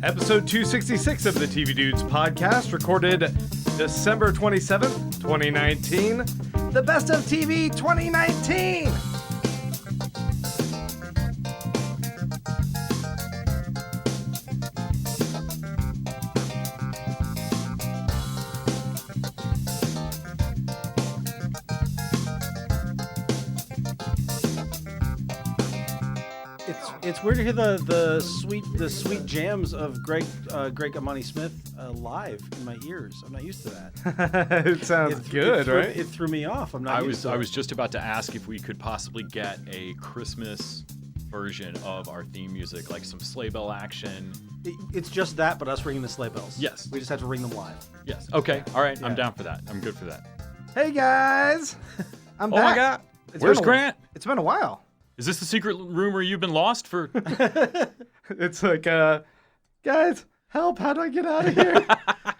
Episode 266 of the TV Dudes podcast, recorded December 27th, 2019. The best of TV 2019! It's weird to hear the sweet jams of Greg Amani Smith live in my ears. I'm not used to that. It sounds good, right? It threw me off. I'm not used to it. I was just about to ask if we could possibly get a Christmas version of our theme music, like some sleigh bell action. It's just that, but us ringing the sleigh bells. Yes. We just have to ring them live. Yes. Okay. All right. Yeah. I'm down for that. I'm good for that. Hey guys! I'm back. Oh my God. It's Where's been Grant? It's been a while. Is this the secret room where you've been lost for? It's like, guys, help! How do I get out of here?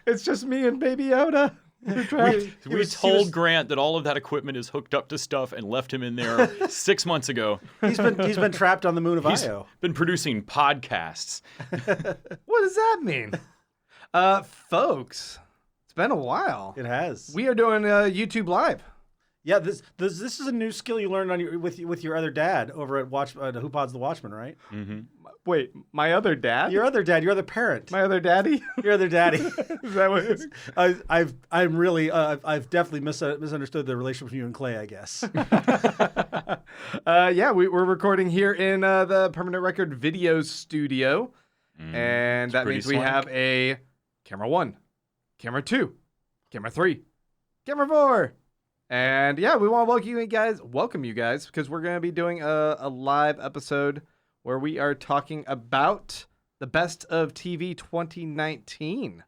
It's just me and Baby Yoda. We're trapped. We told Grant that all of that equipment is hooked up to stuff and left him in there 6 months ago. He's been trapped on the moon of Io. Been producing podcasts. What does that mean? Folks, it's been a while. It has. We are doing YouTube Live. Yeah, this is a new skill you learned on with your other dad over at Who Pods the Watchman, right? Mm-hmm. Wait, my other dad? Your other dad, your other parent. My other daddy? Your other daddy. Is that what it is? I've definitely misunderstood the relationship between you and Clay, I guess. Yeah, we're recording here in the Permanent Record Video Studio, and that means we have a camera 1, camera 2, camera 3, camera 4. And yeah, we want to welcome you guys, because we're going to be doing a live episode where we are talking about the best of TV 2019.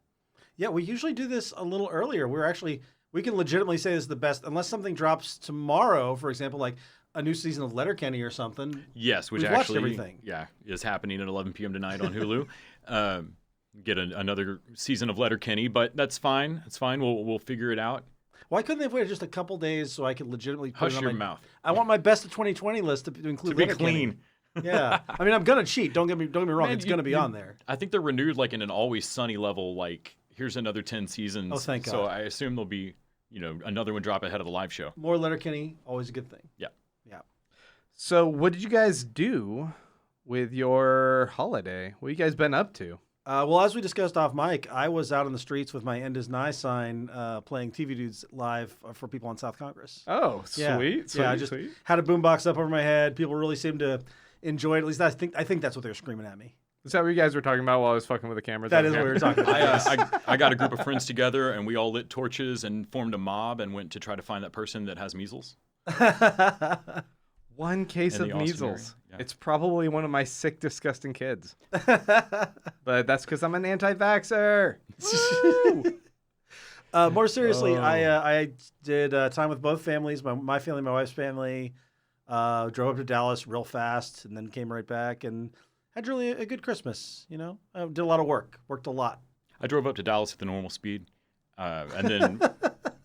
Yeah, we usually do this a little earlier. We can legitimately say this is the best, unless something drops tomorrow, for example, like a new season of Letterkenny or something. Yes, which We've actually watched everything. Yeah, is happening at 11 p.m. tonight on Hulu. Get another season of Letterkenny, but that's fine. It's fine. We'll figure it out. Why couldn't they have waited just a couple days so I could legitimately put Hush it on your my mouth. I want my best of 2020 list to include To be Letterkenny. clean. Yeah, I mean, I'm gonna cheat. Don't get me wrong. Man, It's gonna be on there. I think they're renewed like in an Always Sunny level. Like here's another 10 seasons. Oh, thank God. So I assume there'll be another one drop ahead of the live show. More Letterkenny, always a good thing. Yeah. Yeah. So what did you guys do with your holiday? What have you guys been up to? Well, as we discussed off mic, I was out on the streets with my End is Nigh sign playing TV Dudes live for people on South Congress. Oh, Yeah. sweet. Yeah, I just had a boombox up over my head. People really seemed to enjoy it. At least I think that's what they were screaming at me. Is that what you guys were talking about while I was fucking with the cameras? That is what we were talking about. I got a group of friends together and we all lit torches and formed a mob and went to try to find that person that has measles. One case In of the Austin measles. area, yeah. It's probably one of my sick, disgusting kids. But that's because I'm an anti-vaxxer. More seriously, Oh. I did time with both families, my family, my wife's family. Drove up to Dallas real fast and then came right back and had really a good Christmas. Did a lot of worked a lot. I drove up to Dallas at the normal speed and then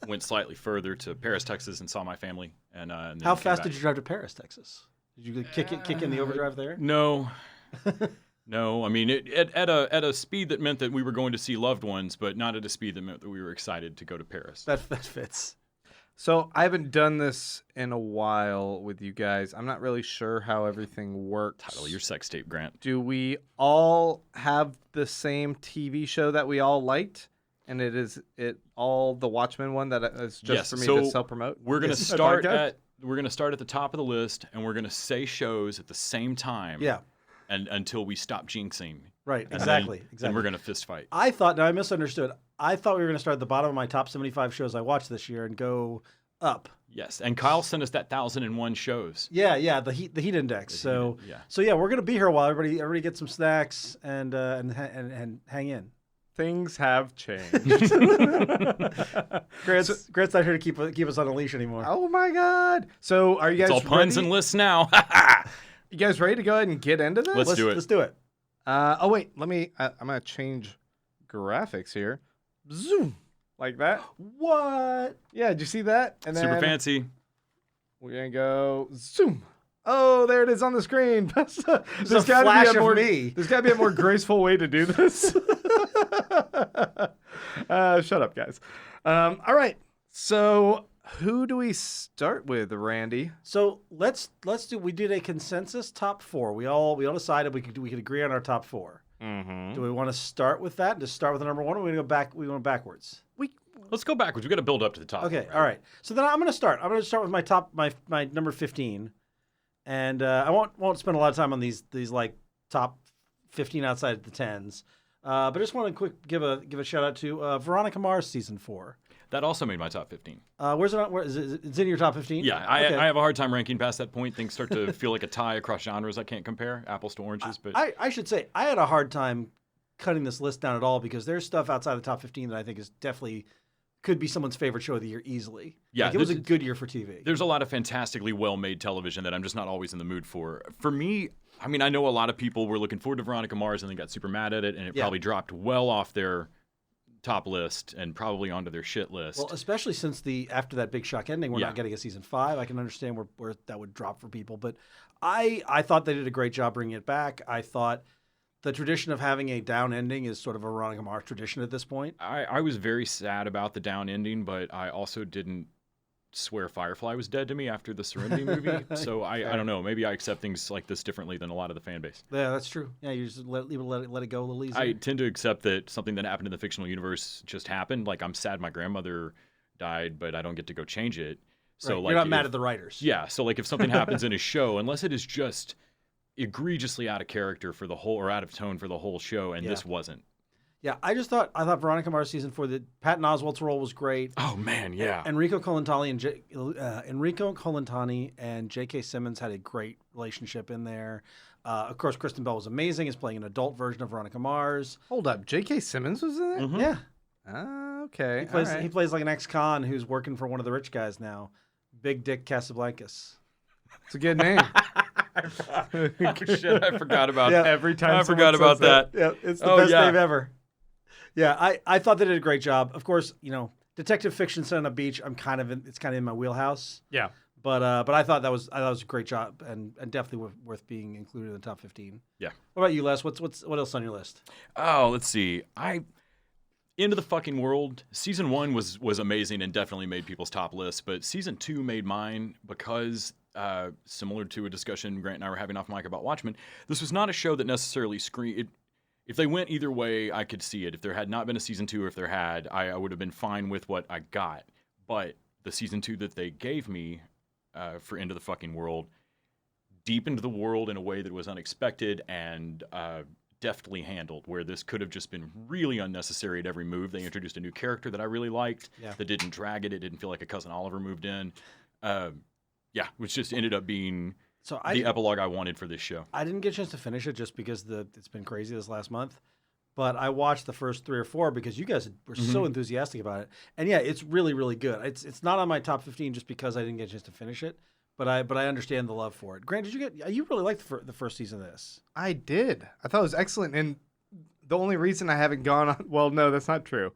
went slightly further to Paris, Texas and saw my family. And then How came fast back. did you drive to Paris, Texas? Did you kick in the overdrive there? No. No, I mean, at a speed that meant that we were going to see loved ones, but not at a speed that meant that we were excited to go to Paris. That fits. So I haven't done this in a while with you guys. I'm not really sure how everything works. Title your sex tape, Grant. Do we all have the same TV show that we all liked? And is it all the Watchmen one that is just Yes, for me so to self-promote? We're gonna Yes. start Podcast? at the top of the list, and we're gonna say shows at the same time. Yeah, And until we stop jinxing. right. And Exactly. Then we're gonna fist fight. I misunderstood. I thought we were going to start at the bottom of my top 75 shows I watched this year and go up. Yes, and Kyle sent us that 1,001 shows. Yeah, the heat index. So yeah. We're gonna be here a while. Everybody get some snacks and hang in. Things have changed. Grant's not here to keep us on a leash anymore. Oh my God! So are you guys? It's all puns ready? and lists now. You guys ready to go ahead and get into this? Let's do it. Let's do it. Oh wait, let me. I'm gonna change graphics here. Zoom. like that. What? Yeah, did you see that? And Super then fancy. we're going to go zoom. Oh, there it is on the screen. There's a gotta flash be a of more, me. There's got to be a more graceful way to do this. Shut up, guys. All right. So who do we start with, Randy? So let's do. We did a consensus top 4. We all decided we could agree on our top 4. Mm-hmm. Do we want to start with that? Just start with the number 1, or we go back? We went backwards. Let's go backwards. We got to build up to the top. Okay. Right? All right. So then I'm going to start. I'm going to start with my top my number 15, and I won't spend a lot of time on these like top 15 outside the 10s. But I just want to give a shout out to Veronica Mars season 4. That also made my top 15. Where's it on? Where is it? It's in your top 15? Yeah, Okay. I have a hard time ranking past that point. Things start to feel like a tie across genres. I can't compare apples to oranges. But I should say I had a hard time cutting this list down at all because there's stuff outside the top 15 that I think is definitely could be someone's favorite show of the year easily. Yeah, like, it was a good year for TV. There's a lot of fantastically well-made television that I'm just not always in the mood for. For me, I mean, I know a lot of people were looking forward to Veronica Mars and they got super mad at it, and it probably dropped well off their top list and probably onto their shit list. Well, especially since after that big shock ending, we're not getting a season 5. I can understand where that would drop for people, but I thought they did a great job bringing it back. I thought the tradition of having a down ending is sort of a Veronica Mars tradition at this point. I was very sad about the down ending, but I also didn't swear Firefly was dead to me after the Serenity movie. So I don't know. Maybe I accept things like this differently than a lot of the fan base. Yeah, that's true. Yeah, you just let it go a little easier. I tend to accept that something that happened in the fictional universe just happened. Like, I'm sad my grandmother died, but I don't get to go change it. So right. like, you're not mad at the writers. Yeah. So like if something happens in a show, unless it is just egregiously out of character for the whole or out of tone for the whole show, and this wasn't. Yeah, I thought Veronica Mars season 4, the Patton Oswalt's role was great. Oh man, yeah. Enrico Colantani and J.K. Simmons had a great relationship in there. Of course, Kristen Bell was amazing. Is playing an adult version of Veronica Mars. Hold up, J.K. Simmons was in there? Mm-hmm. Yeah. Okay. He plays like an ex-con who's working for one of the rich guys now. Big Dick Casablancas. It's a good name. Oh shit, I forgot about that. Every time I forgot about that. Yeah, it's the best name ever. Yeah, I thought they did a great job. Of course, detective fiction set on a beach. It's kind of in my wheelhouse. Yeah. But I thought that was a great job and definitely worth being included in the top 15. Yeah. What about you, Les? What else on your list? Oh, let's see. Into the Fucking World. Season 1 was amazing and definitely made people's top lists, but season 2 made mine because similar to a discussion Grant and I were having off mic about Watchmen, this was not a show that necessarily screamed. If they went either way, I could see it. If there had not been a season 2, or if there had, I would have been fine with what I got. But the season 2 that they gave me for Into the Fucking World deepened the world in a way that was unexpected and deftly handled, where this could have just been really unnecessary at every move. They introduced a new character that I really liked that didn't drag it. It didn't feel like a Cousin Oliver moved in. Which just ended up being the epilogue I wanted for this show. I didn't get a chance to finish it just because it's been crazy this last month. But I watched the first 3 or 4 because you guys were so enthusiastic about it. And yeah, it's really, really good. It's not on my top 15 just because I didn't get a chance to finish it. But I understand the love for it. Grant, you really liked the first season of this? I did. I thought it was excellent. And the only reason I haven't gone on, well, no, that's not true.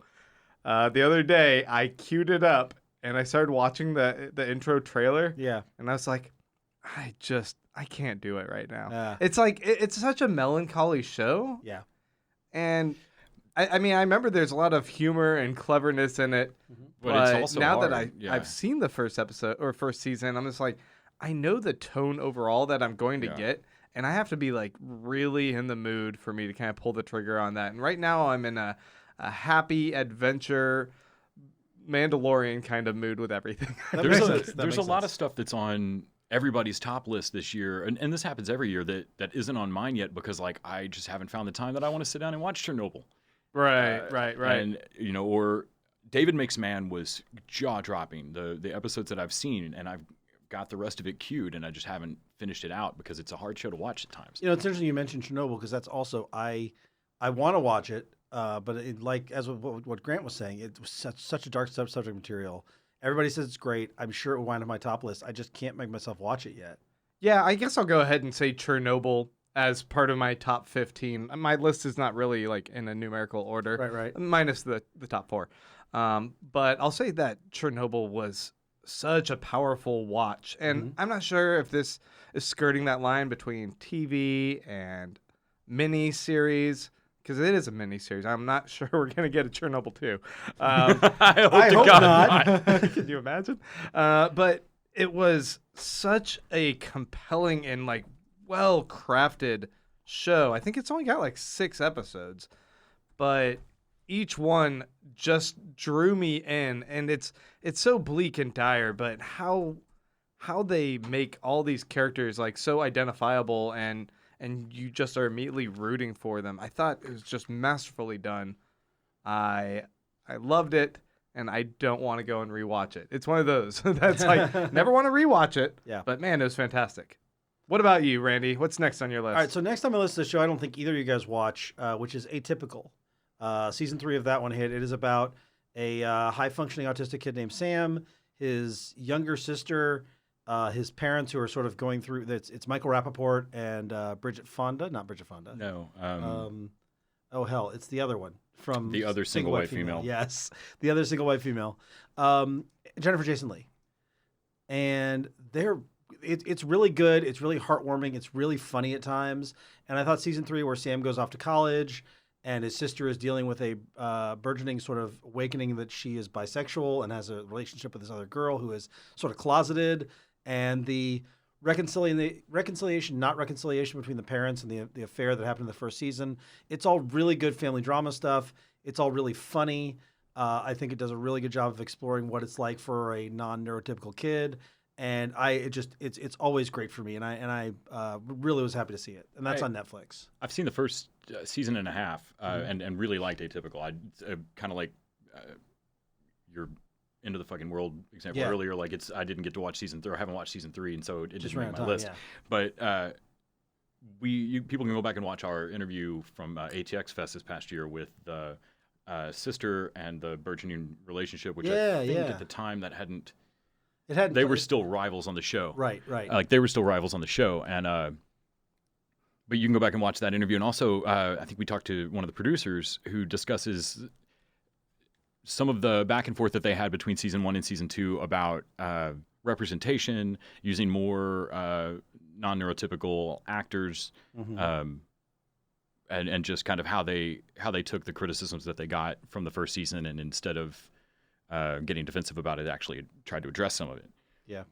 The other day I queued it up and I started watching the intro trailer. Yeah. And I was like, I can't do it right now. Yeah. It's like, it's such a melancholy show. Yeah. And I mean, I remember there's a lot of humor and cleverness in it. But it's also now hard. that I've seen the first episode or first season, I'm just like, I know the tone overall that I'm going to get. And I have to be like really in the mood for me to kind of pull the trigger on that. And right now I'm in a happy adventure Mandalorian kind of mood with everything. There's a lot of stuff that's on everybody's top list this year, and this happens every year that isn't on mine yet because like I just haven't found the time that I want to sit down and watch Chernobyl. Right. And or David Makes Man was jaw dropping. The episodes that I've seen, and I've got the rest of it queued, and I just haven't finished it out because it's a hard show to watch at times. It's interesting you mentioned Chernobyl because that's also I want to watch it. But as what Grant was saying, it was such a dark subject material. Everybody says it's great. I'm sure it will wind up on my top list. I just can't make myself watch it yet. Yeah, I guess I'll go ahead and say Chernobyl as part of my top 15. My list is not really like in a numerical order. Right. Minus the top 4. But I'll say that Chernobyl was such a powerful watch. And I'm not sure if this is skirting that line between TV and mini-series, because it is a mini-series. I'm not sure we're going to get a Chernobyl 2. I hope not. Can you imagine? But it was such a compelling and like well-crafted show. I think it's only got like 6 episodes, but each one just drew me in, and it's so bleak and dire, but how they make all these characters like so identifiable and you just are immediately rooting for them. I thought it was just masterfully done. I loved it, and I don't want to go and rewatch it. It's one of those that's like never want to rewatch it. Yeah. But man, it was fantastic. What about you, Randy? What's next on your list? All right, so next on my list is a show I don't think either of you guys watch, which is Atypical. Season 3 of that one hit. It is about a high-functioning autistic kid named Sam, his younger sister, his parents who are sort of going through. It's Michael Rappaport and Bridget Fonda. Not Bridget Fonda. No. Oh, hell, it's the other one from The Other Single White Female. Yes, the other single white female. Jennifer Jason Leigh. And it's really good. It's really heartwarming. It's really funny at times. And I thought season 3, where Sam goes off to college and his sister is dealing with a burgeoning sort of awakening that she is bisexual and has a relationship with this other girl who is sort of closeted, and the reconciliation, not reconciliation between the parents and the affair that happened in the first season. It's all really good family drama stuff. It's all really funny. I think it does a really good job of exploring what it's like for a non-neurotypical kid. And it's always great for me, and I really was happy to see it, and that's on Netflix. I've seen the first season and a half, and really liked Atypical. I kind of like your Into the Fucking World example earlier. Like I didn't get to watch season 3, or I haven't watched season 3, and so it just didn't make my list. Yeah. But people can go back and watch our interview from ATX Fest this past year with the sister and the burgeoning relationship, which I think at the time that hadn't. They were still rivals on the show. Right. Like they were still rivals on the show, and but you can go back and watch that interview. And also, I think we talked to one of the producers who discusses some of the back and forth that they had between season 1 and season 2 about representation, using more non-neurotypical actors, and just kind of how they took the criticisms that they got from the first season, and instead of getting defensive about it, actually tried to address some of it. Yeah.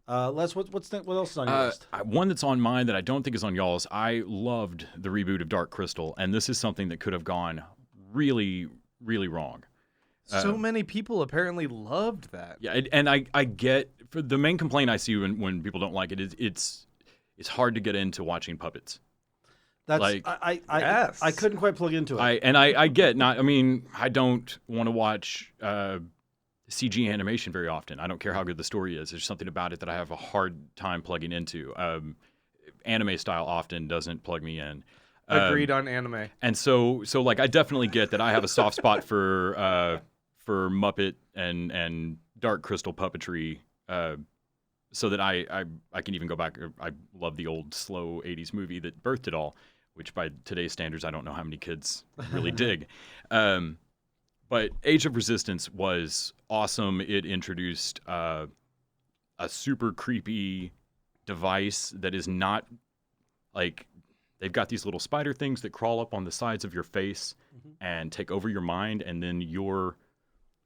Les, what else is on your list? One that's on mine that I don't think is on y'all's. I loved the reboot of Dark Crystal, and this is something that could have gone really, really wrong. So many people apparently loved that. Yeah, and I get, for the main complaint I see when people don't like it is it's hard to get into watching puppets. That's like, I couldn't quite plug into it. I get not. I mean, I don't want to watch CG animation very often. I don't care how good the story is. There's something about it that I have a hard time plugging into. Anime style often doesn't plug me in. Agreed on anime. And so like I definitely get that I have a soft spot for Muppet and Dark Crystal puppetry. So that I can even go back. I love the old slow 80s movie that birthed it all, which by today's standards, I don't know how many kids really dig. But Age of Resistance was awesome. It introduced a super creepy device that is not like, they've got these little spider things that crawl up on the sides of your face and take over your mind, and then you're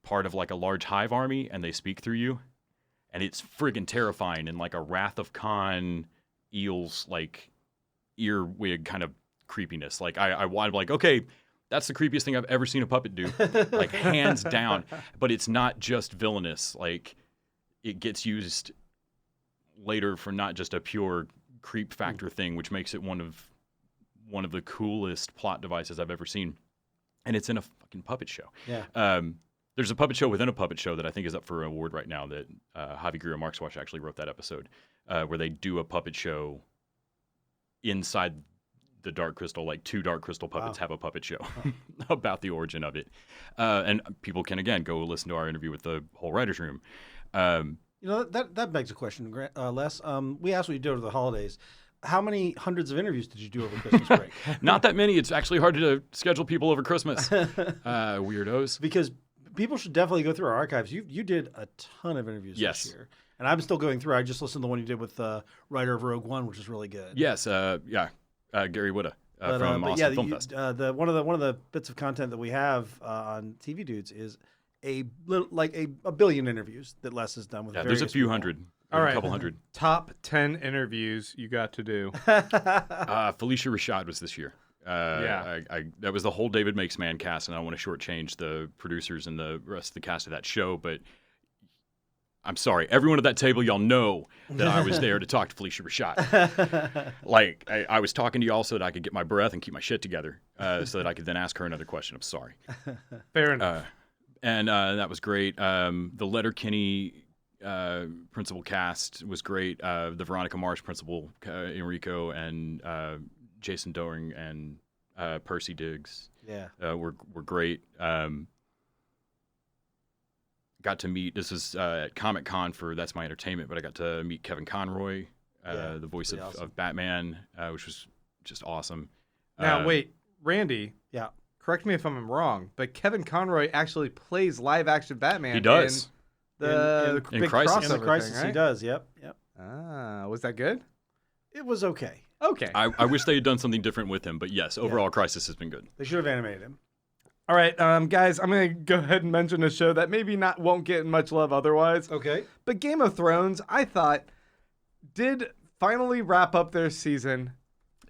part of like a large hive army, and they speak through you. And it's friggin' terrifying, and like a Wrath of Khan eel's like earwig kind of creepiness. Like I'm like, okay, that's the creepiest thing I've ever seen a puppet do, like hands down. But it's not just villainous. Like it gets used later for not just a pure creep factor thing, which makes it one of the coolest plot devices I've ever seen. And it's in a fucking puppet show. Yeah. There's a puppet show within a puppet show that I think is up for an award right now that Javi Guerrero Marxwash actually wrote that episode, where they do a puppet show inside the Dark Crystal. Like 2 Dark Crystal puppets have a puppet show about the origin of it. And people can, again, go listen to our interview with the whole writer's room. That begs a question, Les. We asked what you did over the holidays. How many hundreds of interviews did you do over Christmas break? Not that many. It's actually hard to schedule people over Christmas. Weirdos. Because people should definitely go through our archives. You did a ton of interviews Yes. this year. And I'm still going through. I just listened to the one you did with the writer of Rogue One, which is really good. Yes, Gary Whitta from Austin Film Fest. One of the bits of content that we have on TV Dudes is a billion interviews that Les has done with. Yeah, there's a few people. hundred. All right, a couple hundred. Top 10 interviews you got to do. Felicia Rashad was this year. That was the whole David Makes Man cast, and I don't want to shortchange the producers and the rest of the cast of that show, but I'm sorry. Everyone at that table, y'all know that I was there to talk to Felicia Rashad. I was talking to y'all so that I could get my breath and keep my shit together so that I could then ask her another question. I'm sorry. Fair enough. And that was great. The Letterkenny principal cast was great. The Veronica Mars principal, Enrico, and Jason Doering and Percy Diggs were great. Got to meet, this was at Comic-Con for That's My Entertainment, but I got to meet Kevin Conroy, the voice of Batman, which was just awesome. Now, wait, Randy. Yeah. Correct me if I'm wrong, but Kevin Conroy actually plays live-action Batman. He does. In in Crisis. In the Crisis, thing, right? he does. Yep. Was that good? It was okay. Okay. I wish they had done something different with him, but yes, overall Crisis has been good. They should have animated him. All right, guys, I'm going to go ahead and mention a show that maybe won't get much love otherwise. Okay. But Game of Thrones, I thought, did finally wrap up their season.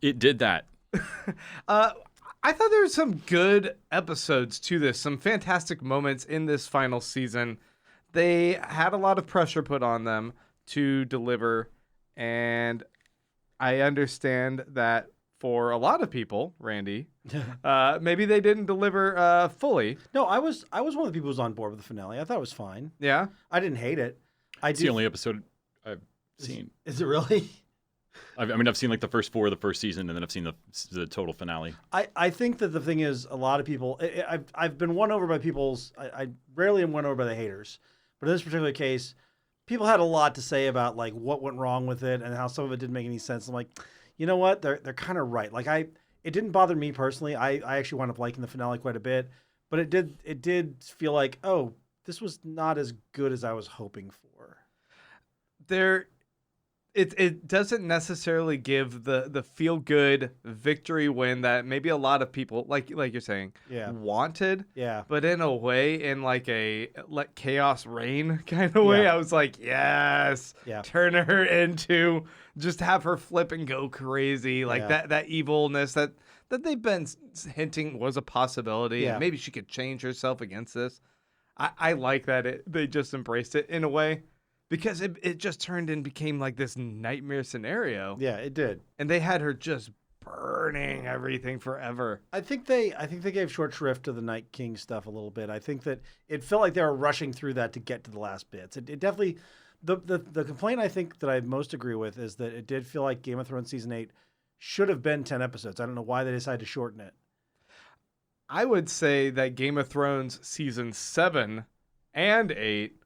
It did that. I thought there were some good episodes to this, some fantastic moments in this final season. They had a lot of pressure put on them to deliver, and I understand that for a lot of people, Randy, maybe they didn't deliver fully. No, I was one of the people who was on board with the finale. I thought it was fine. Yeah? I didn't hate it. It's the only episode I've seen. Is it really? I've seen like the first 4 of the first season, and then I've seen the total finale. I think that the thing is, a lot of people, I've been won over by I rarely am won over by the haters, but in this particular case, people had a lot to say about like what went wrong with it and how some of it didn't make any sense. I'm like, you know what? They're kind of right. Like it didn't bother me personally. I actually wound up liking the finale quite a bit, but it did feel like, oh, this was not as good as I was hoping for. It doesn't necessarily give the feel good victory win that maybe a lot of people like you're saying wanted. Yeah. But in a way, in like a let chaos reign kind of way, I was like, yes. Yeah. Turn her into just have her flip and go crazy. Like that evilness that they've been hinting was a possibility. Yeah. And maybe she could change herself against this. I like that they just embraced it in a way. Because it just turned and became like this nightmare scenario. Yeah, it did. And they had her just burning everything forever. I think they gave short shrift to the Night King stuff a little bit. I think that it felt like they were rushing through that to get to the last bits. It definitely the complaint I think that I most agree with is that it did feel like Game of Thrones season 8 should have been 10 episodes. I don't know why they decided to shorten it. I would say that Game of Thrones season 7 and 8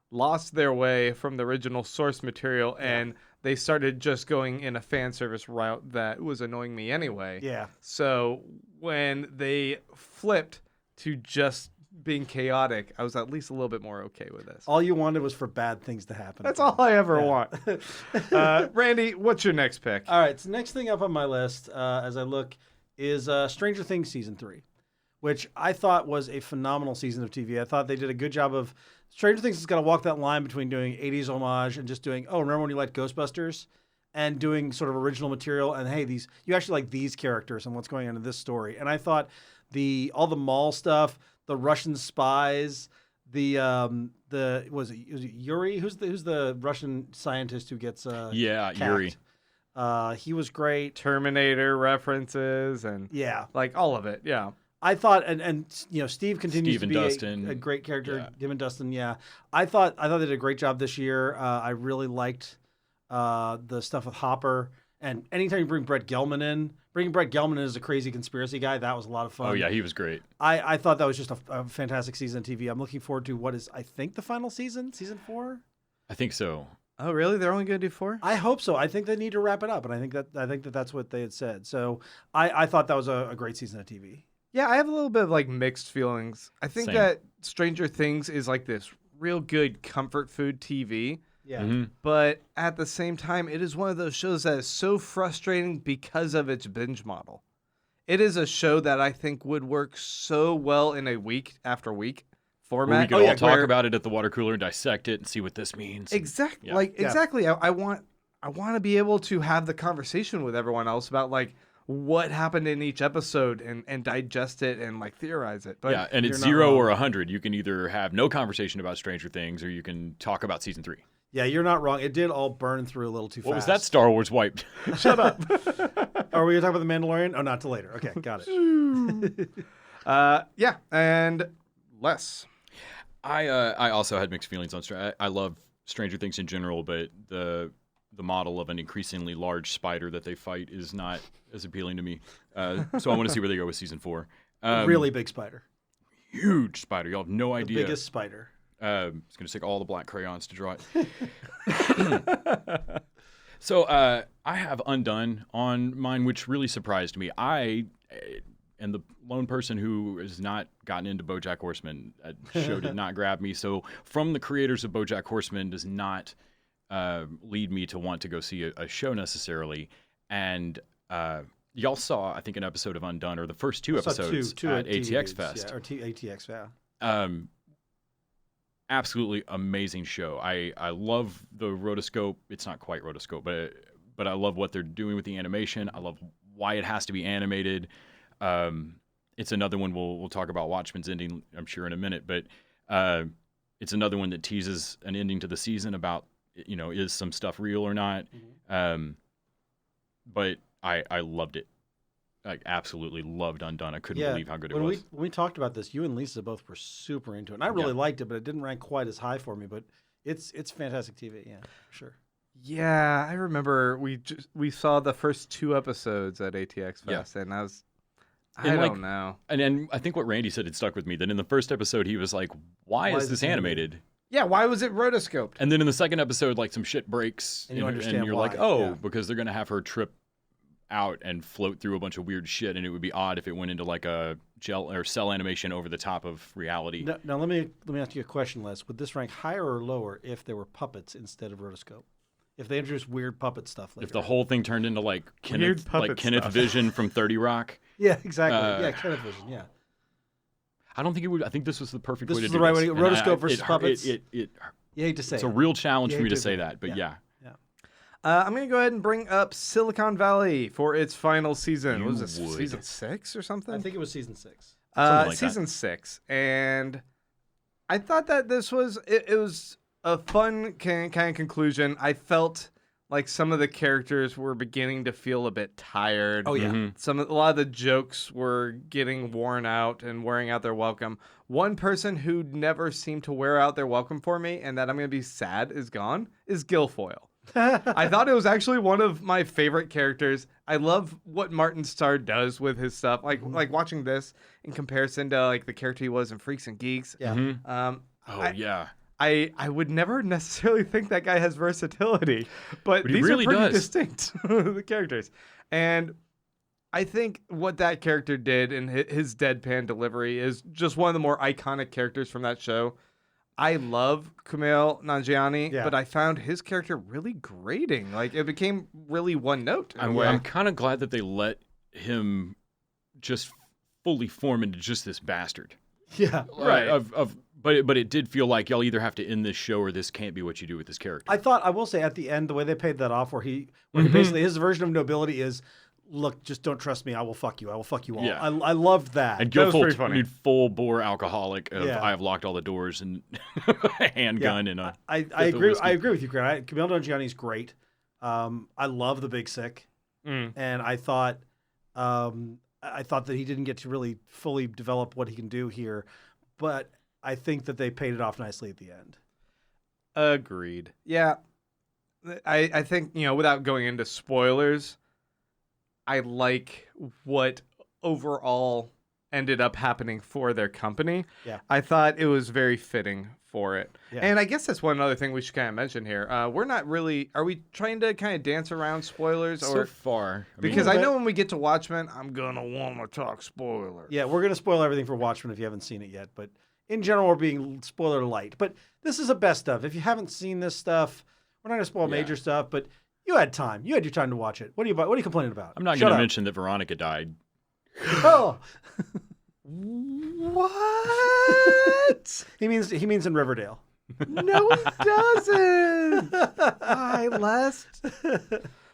lost their way from the original source material, and they started just going in a fan service route that was annoying me anyway. Yeah. So when they flipped to just being chaotic, I was at least a little bit more okay with this. All you wanted was for bad things to happen. That's all I ever want. Randy, what's your next pick? All right, so next thing up on my list as I look is Stranger Things Season 3, which I thought was a phenomenal season of TV. I thought they did a good job of... Stranger Things has got to walk that line between doing 80s homage and just doing, oh, remember when you liked Ghostbusters? And doing sort of original material. And hey, you actually like these characters and what's going on in this story. And I thought all the mall stuff, the Russian spies, was it Yuri? Who's the Russian scientist who gets capped? Yuri. He was great. Terminator references and like all of it. Yeah. I thought, and you know, Steve continues to be a great character. Yeah. Him and Dustin, I thought they did a great job this year. I really liked the stuff with Hopper, and anytime you bring Brett Gelman in, bringing Brett Gelman in as a crazy conspiracy guy, that was a lot of fun. Oh yeah, he was great. I thought that was just a fantastic season of TV. I'm looking forward to what is, I think, the final season 4. I think so. Oh really? They're only going to do 4? I hope so. I think they need to wrap it up, and I think that that's what they had said. So I thought that was a great season of TV. Yeah, I have a little bit of like mixed feelings. I think Same. that Stranger Things is like this real good comfort food TV. Yeah. Mm-hmm. But at the same time, it is one of those shows that is so frustrating because of its binge model. It is a show that I think would work so well in a week after week format. Where we could all talk about it at the water cooler, dissect it, and see what this means. Exactly. Yeah. Exactly. I want to be able to have the conversation with everyone else about like what happened in each episode and digest it and like theorize it. But yeah, and it's 0 or 100. You can either have no conversation about Stranger Things or you can talk about season 3. Yeah, you're not wrong. It did all burn through a little too fast. What was that Star Wars wipe? Shut up. Are we going to talk about The Mandalorian? Oh, not till later. Okay, got it. yeah, and less. I also had mixed feelings on I love Stranger Things in general, but the model of an increasingly large spider that they fight is not as appealing to me. So I want to see where they go with season 4. Really big spider. Huge spider. Y'all have no The idea. biggest spider. It's going to take all the black crayons to draw it. So I have Undone on mine, which really surprised me. I am the lone person who has not gotten into BoJack Horseman. That show did not grab me. So from the creators of BoJack Horseman does not lead me to want to go see a show necessarily. And y'all saw, I think, an episode of Undone, or the first 2 episodes two at TVs, ATX Fest. Yeah, or ATX, yeah. Absolutely amazing show. I love the rotoscope. It's not quite rotoscope, but I love what they're doing with the animation. I love why it has to be animated. It's another one we'll talk about Watchmen's ending, I'm sure, in a minute, but it's another one that teases an ending to the season about, is some stuff real or not. Mm-hmm. But I loved it. I absolutely loved Undone. I couldn't believe how good it was. When we talked about this, you and Lisa both were super into it. And I really liked it, but it didn't rank quite as high for me. But it's fantastic TV, yeah, for sure. Yeah, I remember we saw the first 2 episodes at ATX Fest, and I don't know. And then I think what Randy said had stuck with me. That in the first episode, he was like, why is this animated? Yeah, why was it rotoscoped? And then in the second episode, like some shit breaks, and you understand you're why. like, because they're going to have her trip out and float through a bunch of weird shit, and it would be odd if it went into like a gel or cell animation over the top of reality. Now let me ask you a question, Les. Would this rank higher or lower if there were puppets instead of rotoscope? If they introduced weird puppet stuff later? If the whole thing turned into like Kenneth Vision from 30 Rock? Yeah, exactly. Kenneth Vision, yeah. I don't think it would. I think this was the perfect way to do this. This was the right way. Rotoscope versus puppets. You hate to say it's a real challenge for me to say that, but yeah. I'm going to go ahead and bring up Silicon Valley for its final season. What was this, season 6 or something? I think it was season 6. Season 6. And I thought that this was, it was a fun kind of conclusion. I felt like some of the characters were beginning to feel a bit tired. Oh, yeah. Mm-hmm. A lot of the jokes were getting worn out and wearing out their welcome. One person who never seemed to wear out their welcome for me, and that I'm going to be sad is gone, is Guilfoyle. I thought it was actually one of my favorite characters. I love what Martin Starr does with his stuff. Like watching this in comparison to like the character he was in Freaks and Geeks. Yeah. Mm-hmm. I would never necessarily think that guy has versatility, but these really are pretty does. distinct, the characters. And I think what that character did in his deadpan delivery is just one of the more iconic characters from that show. I love Kumail Nanjiani, but I found his character really grating. Like, it became really one note. I'm kind of glad that they let him just fully form into just this bastard. Yeah. Right. But it did feel like y'all either have to end this show or this can't be what you do with this character. I will say at the end, the way they paid that off, where he basically, his version of nobility is, look, just don't trust me. I will fuck you. I will fuck you all. Yeah. I loved that. And Guilfoyle, full bore alcoholic of I have locked all the doors and handgun and I agree. I agree with you, Grant. Kumail Nanjiani's great. I love The Big Sick, and I thought that he didn't get to really fully develop what he can do here, but I think that they paid it off nicely at the end. Agreed. Yeah, I think without going into spoilers, I like what overall ended up happening for their company. Yeah. I thought it was very fitting for it. Yeah. And I guess that's one other thing we should kind of mention here. We're not really, are we trying to kind of dance around spoilers? So far. Because I know when we get to Watchmen, I'm going to want to talk spoilers. Yeah, we're going to spoil everything for Watchmen if you haven't seen it yet. But in general, we're being spoiler light. But this is a best of. If you haven't seen this stuff, we're not going to spoil major stuff, but you had time. You had your time to watch it. What are you complaining about? I'm not going to mention that Veronica died. Oh. What? He means in Riverdale. No, he doesn't. Hi, Les.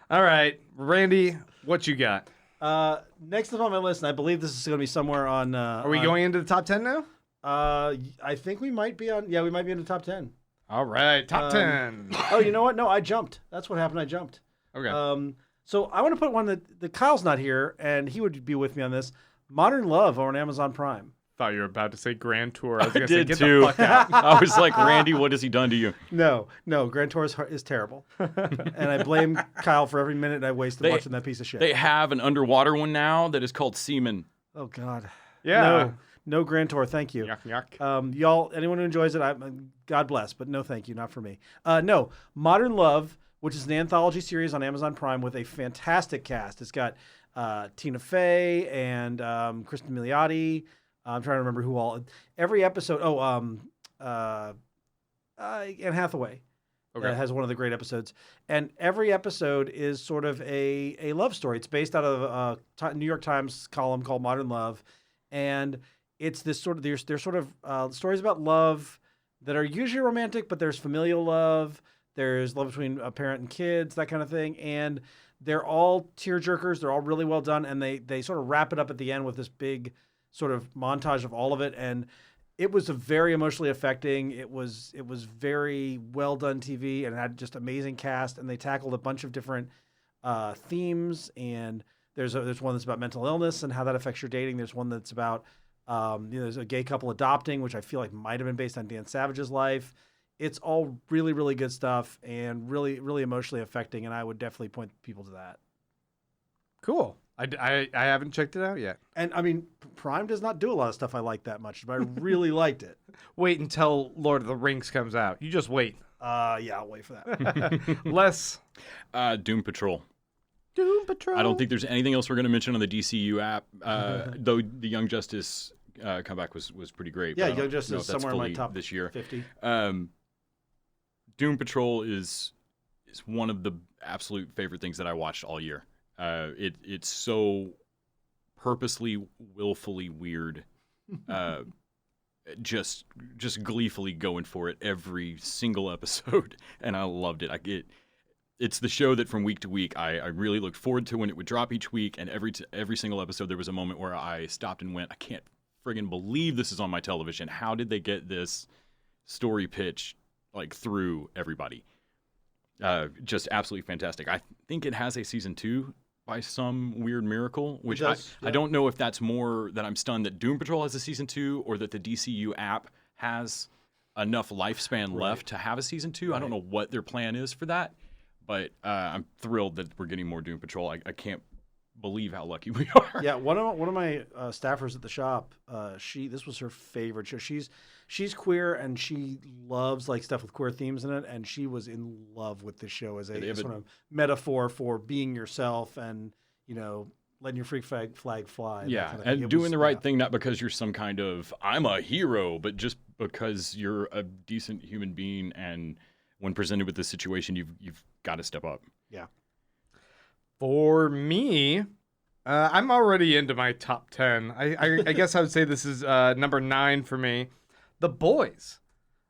All right, Randy, what you got? Next up on my list, and I believe this is going to be somewhere on. Are we going into the top 10 now? I think we might be on. Yeah, we might be in the top 10. All right, top 10. Oh, you know what? No, I jumped. That's what happened. I jumped. Okay. So I want to put one that Kyle's not here, and he would be with me on this. Modern Love on Amazon Prime. Thought you were about to say Grand Tour. I was I going to say, did get too. the fuck out. I was like, Randy, what has he done to you? No, Grand Tour is terrible, and I blame Kyle for every minute I wasted watching that piece of shit. They have an underwater one now that is called Seaman. Oh God. Yeah. No Grand Tour, thank you. Yuck, yuck. Y'all, anyone who enjoys it, God bless, but no thank you, not for me. No, Modern Love, which is an anthology series on Amazon Prime with a fantastic cast. It's got Tina Fey and Kristen Milioti. I'm trying to remember who all. Every episode. Anne Hathaway. Okay. Has one of the great episodes, and every episode is sort of a love story. It's based out of a New York Times column called Modern Love, and it's this sort of there's sort of stories about love that are usually romantic, but there's familial love, there's love between a parent and kids, that kind of thing, and they're all tearjerkers. They're all really well done, and they sort of wrap it up at the end with this big sort of montage of all of it, and it was a very emotionally affecting. It was very well done TV, and it had just amazing cast, and they tackled a bunch of different themes. And there's one that's about mental illness and how that affects your dating. There's one that's about there's a gay couple adopting, which I feel like might have been based on Dan Savage's life. It's all really, really good stuff and really, really emotionally affecting, and I would definitely point people to that. Cool. I haven't checked it out yet. And I mean, Prime does not do a lot of stuff I like that much, but I really liked it. Wait until Lord of the Rings comes out. You just wait. Yeah, I'll wait for that. Less. Doom Patrol. Doom Patrol. I don't think there's anything else we're going to mention on the DCU app, though the Young Justice comeback was pretty great. Yeah, Young Justice is somewhere in my top this year. 50. Doom Patrol is one of the absolute favorite things that I watched all year. It's so purposely, willfully weird. Just gleefully going for it every single episode, and I loved it. It's the show that from week to week I really looked forward to when it would drop each week, and every single episode there was a moment where I stopped and went, I can't friggin' believe this is on my television. How did they get this story pitch like through everybody? Just absolutely fantastic. I think it has a season 2 by some weird miracle, which I don't know if that's more that I'm stunned that Doom Patrol has a season 2 or that the DCU app has enough lifespan left to have a season 2. Right. I don't know what their plan is for that, but I'm thrilled that we're getting more Doom Patrol. I can't believe how lucky we are. Yeah, one of my staffers at the shop, this was her favorite show. She's queer and she loves like stuff with queer themes in it, and she was in love with the show as a sort of metaphor for being yourself and letting your freak flag fly. Yeah, kind of and doing the right thing, not because you're some kind of I'm a hero, but just because you're a decent human being, and when presented with this situation, you've got to step up. Yeah. For me, I'm already into my top 10. I guess I would say this is number 9 for me. The Boys.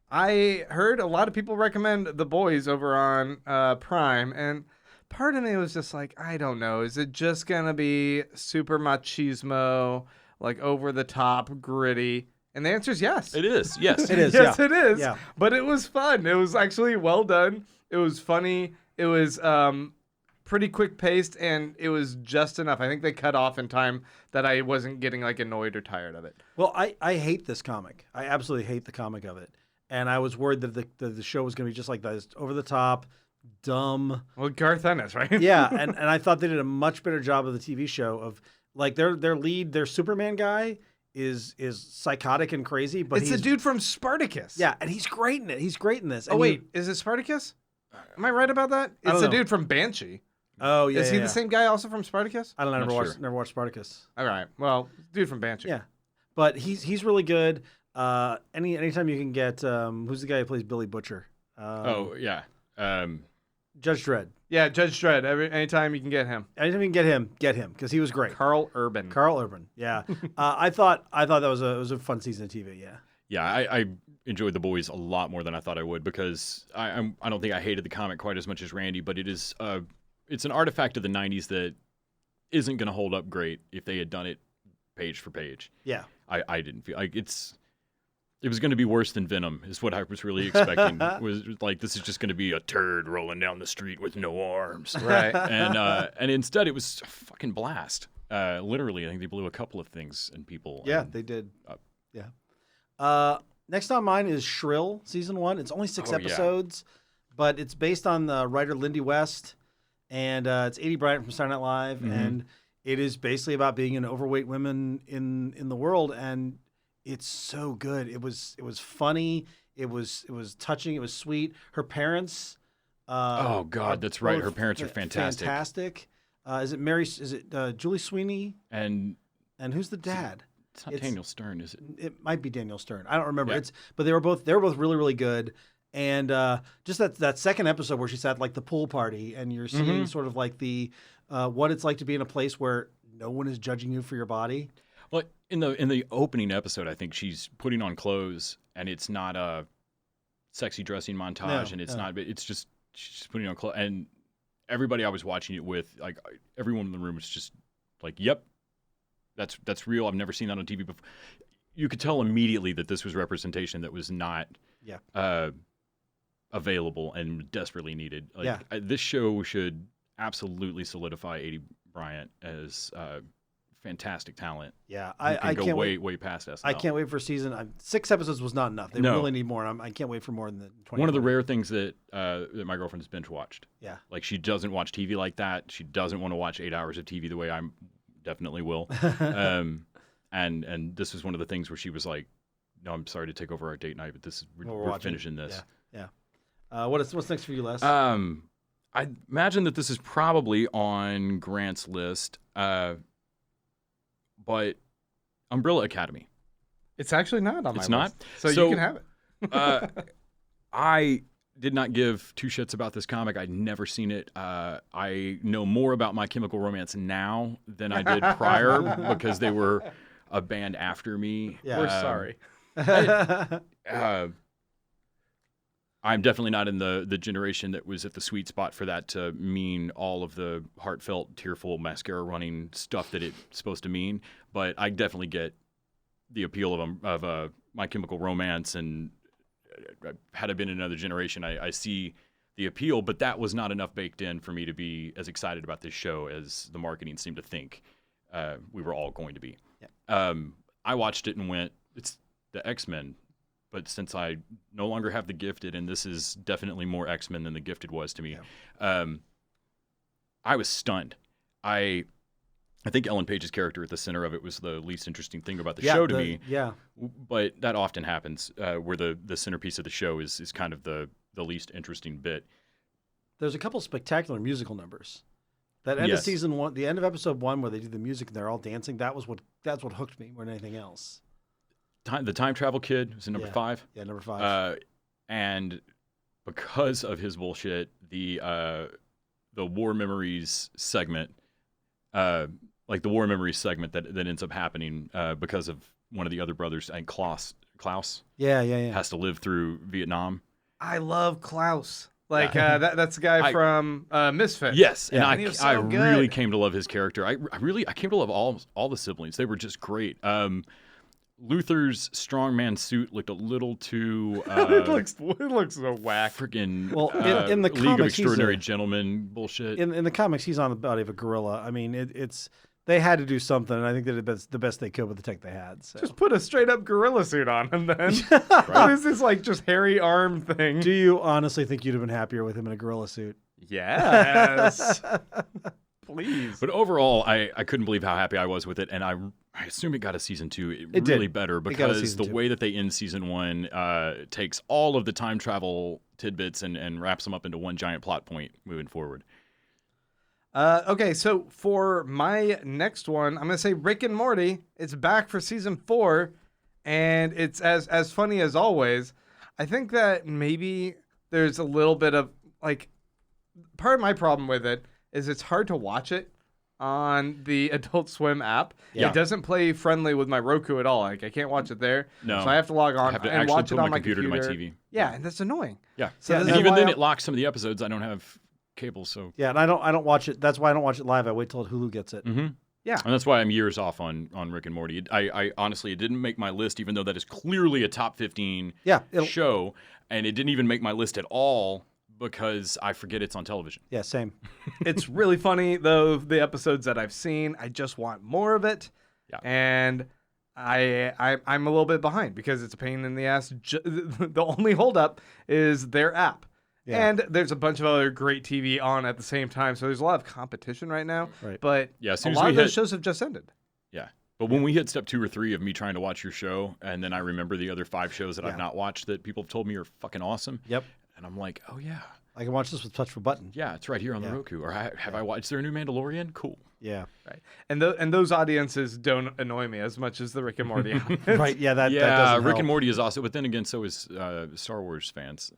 I heard a lot of people recommend The Boys over on Prime, and part of me was just like, I don't know. Is it just going to be super machismo, like over the top, gritty? And the answer is yes. It is. Yes. It is. Yes, yeah. it is. Yeah. But it was fun. It was actually well done. It was funny. It was pretty quick paced, and it was just enough. I think they cut off in time that I wasn't getting like annoyed or tired of it. Well, I hate this comic. I absolutely hate the comic of it. And I was worried that the show was going to be just like that, over the top, dumb. Well, Garth Ennis, right? Yeah, and I thought they did a much better job of the TV show of like their lead, their Superman guy is psychotic and crazy, but it's the dude from Spartacus. Yeah, and he's great in it. He's great in this. Oh, wait, is it Spartacus? Am I right about that? It's the dude from Banshee. Oh, yeah. Is he the same guy also from Spartacus? I don't know. Never watched Spartacus. All right. Well, dude from Banshee. Yeah, but he's really good. Anytime you can get who's the guy who plays Billy Butcher? Judge Dredd. Yeah, Judge Dredd. Anytime you can get him. Anytime you can get him because he was great. Carl Urban. Yeah. I thought that was a fun season of TV. Yeah. Yeah, I enjoyed The Boys a lot more than I thought I would because I don't think I hated the comic quite as much as Randy, but it's an artifact of the '90s that isn't going to hold up great if they had done it page for page. Yeah. I didn't feel like it was going to be worse than Venom, is what I was really expecting. Was like, this is just going to be a turd rolling down the street with no arms. Right. And instead, it was a fucking blast. Literally, I think they blew a couple of things and people. Yeah, they did. Yeah. Next on mine is Shrill, season 1. It's only 6 episodes, but it's based on the writer Lindy West, and it's Aidy Bryant from Saturday Night Live, and it is basically about being an overweight woman in the world, and it's so good. It was funny. It was touching. It was sweet. Her parents. Oh God, that's right. Her parents are fantastic. Fantastic. Is it Julie Sweeney? And who's the dad? It's not Daniel Stern, is it? It might be Daniel Stern. I don't remember. Yeah. But they were both really, really good. And just that second episode where she's at like the pool party, and you're seeing sort of like the what it's like to be in a place where no one is judging you for your body. Well, in the opening episode, I think she's putting on clothes, and it's not a sexy dressing montage, and it's not. It's just she's putting on clothes, and everybody I was watching it with, like everyone in the room was just like, "Yep, that's real. I've never seen that on TV before." You could tell immediately that this was representation that was not available and desperately needed. This show should absolutely solidify Aidy Bryant as fantastic talent. Yeah, I can't way past SNL. I can't wait for season. 6 episodes was not enough. They really need more. I can't wait for more than the 20. One of the rare things that my girlfriend has binge watched. Yeah, like she doesn't watch TV like that. She doesn't want to watch 8 hours of TV the way I definitely will. And this was one of the things where she was like, "No, I'm sorry to take over our date night, but we're finishing this." Yeah. What's next for you, Les? I imagine that this is probably on Grant's list. But Umbrella Academy. It's actually not on my list. It's not? So you can have it. I did not give two shits about this comic. I'd never seen it. I know more about My Chemical Romance now than I did prior because they were a band after me. Yeah. We're sorry. I'm definitely not in the generation that was at the sweet spot for that to mean all of the heartfelt, tearful, mascara-running stuff that it's supposed to mean. But I definitely get the appeal of My Chemical Romance, and had I been in another generation, I see the appeal. But that was not enough baked in for me to be as excited about this show as the marketing seemed to think we were all going to be. Yeah. I watched it and went, it's the X-Men. But since I no longer have the Gifted, and this is definitely more X-Men than the Gifted was to me, I was stunned. I think Ellen Page's character at the center of it was the least interesting thing about the show to me. Yeah. But that often happens, where the centerpiece of the show is kind of the least interesting bit. There's a couple spectacular musical numbers. That end of season 1, the end of episode 1, where they do the music and they're all dancing. That's what hooked me more than anything else. The Time Travel Kid was in number 5. Yeah, number 5. And because of his bullshit, the War Memories segment, that ends up happening because of one of the other brothers, and Klaus. Has to live through Vietnam. I love Klaus. That's the guy from Misfits. Yes, and I really came to love his character. I came to love all the siblings. They were just great. Luther's strongman suit looked a little too. It looks so whack. Freaking. Well, in the League comics, of Extraordinary Gentlemen bullshit. In the comics, he's on the body of a gorilla. I mean, it's they had to do something, and I think they did the best they could with the tech they had. So. Just put a straight up gorilla suit on him, then. What is this just hairy arm thing? Do you honestly think you'd have been happier with him in a gorilla suit? Yes. Please. But overall, I couldn't believe how happy I was with it, and I assume it got a season 2. It really did. better It got a because season the 2. way that they end season 1 takes all of the time travel tidbits and wraps them up into one giant plot point moving forward. Okay, so for my next one, I'm gonna say Rick and Morty. It's back for season 4, and it's as funny as always. I think that maybe there's a little bit of like part of my problem with it is it's hard to watch it on the Adult Swim app. Yeah. It doesn't play friendly with my Roku at all. Like I can't watch it there. No. So I have to log on I have to and actually watch put it on my my computer to my computer. TV. Yeah, and that's annoying. Yeah. So and this is even why then, I'm- it locks some of the episodes. I don't have cable, so. Yeah, and I don't watch it. That's why I don't watch it live. I wait till Hulu gets it. Mm-hmm. Yeah. And that's why I'm years off on Rick and Morty. I honestly, it didn't make my list, even though that is clearly a top 15 show, and it didn't even make my list at all because I forget it's on television. Yeah, same. It's really funny though. The episodes that I've seen, I just want more of it. Yeah. And I'm a little bit behind because it's a pain in the ass. The only holdup is their app. Yeah. And there's a bunch of other great TV on at the same time, so there's a lot of competition right now. Right. But Yeah, as a soon as lot we of those hit- shows have just ended. Yeah. But when we hit step 2 or 3 of me trying to watch your show, and then I remember the other 5 shows that I've not watched that people have told me are fucking awesome. Yep. And I'm like, oh, yeah. I can watch this with touch of a button. Yeah, it's right here on the Roku. Or have I watched? Is there a new Mandalorian? Cool. Yeah. Right. And those audiences don't annoy me as much as the Rick and Morty audience. Right. Yeah. That Yeah, doesn't Rick help. and Morty is awesome, but then again, so is Star Wars fans.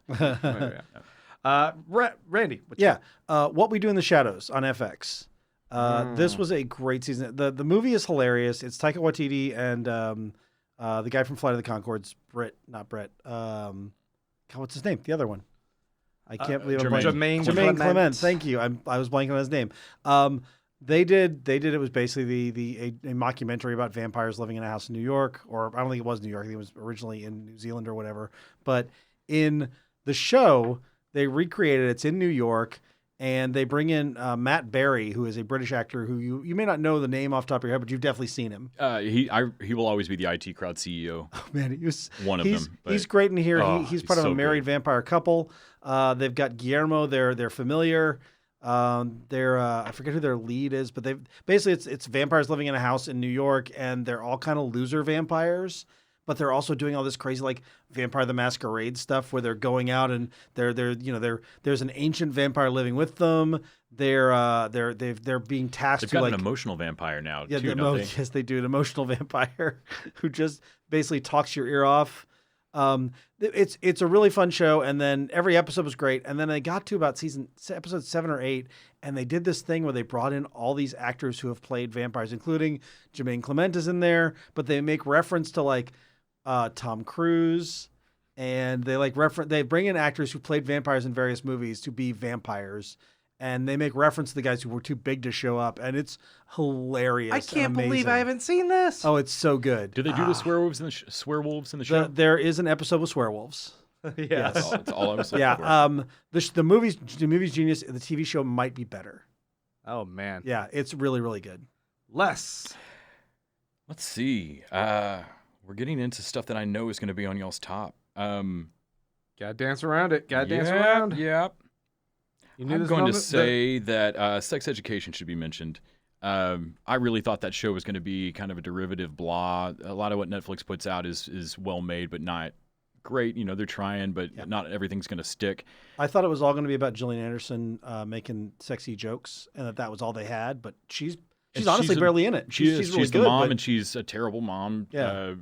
Randy. Yeah. What We Do in the Shadows on FX. This was a great season. The movie is hilarious. It's Taika Waititi and the guy from Flight of the Conchords, not Brett. God, what's his name? The other one. I can't believe I'm blanking. Jermaine Clement. Thank you. I was blanking on his name. They did. It was basically a mockumentary about vampires living in a house in New York, or I don't think it was New York. I think it was originally in New Zealand or whatever. But in the show, they recreated it. It's in New York, and they bring in Matt Berry, who is a British actor who you may not know the name off the top of your head, but you've definitely seen him. He will always be the IT crowd CEO. Oh, man, one of them. But, he's great in here. He's part of so a married good. vampire couple. They've got Guillermo, their familiar. I forget who their lead is, but it's vampires living in a house in New York, and they're all kind of loser vampires. But they're also doing all this crazy like Vampire the Masquerade stuff where they're going out and there's an ancient vampire living with them. They're being tasked They've to got like an emotional vampire now yeah, too, don't they? yes, they do, an emotional vampire who just basically talks your ear off. It's a really fun show, and then every episode was great. And then they got to about episode 7 or 8, and they did this thing where they brought in all these actors who have played vampires, including Jermaine Clement is in there, but they make reference to like Tom Cruise, and they bring in actors who played vampires in various movies to be vampires. And they make reference to the guys who were too big to show up, and it's hilarious. I can't and believe amazing. I haven't seen this. Oh, it's so good. Do they do the swearwolves in the show? There is an episode with swearwolves. Yes. That's all I was looking for. Yeah. The movie's genius. The TV show might be better. Oh man. Yeah, it's really, really good. Let's see. We're getting into stuff that I know is going to be on y'all's top. gotta dance around it. Dance around. Yep. You knew I'm this going to moment? say that sex education should be mentioned. I really thought that show was going to be kind of a derivative blah. A lot of what Netflix puts out is well made, but not great. You know, they're trying, but not everything's going to stick. I thought it was all going to be about Gillian Anderson making sexy jokes, and that was all they had. But she's honestly barely in it. She's really the good, mom, but- and she's a terrible mom. Yeah.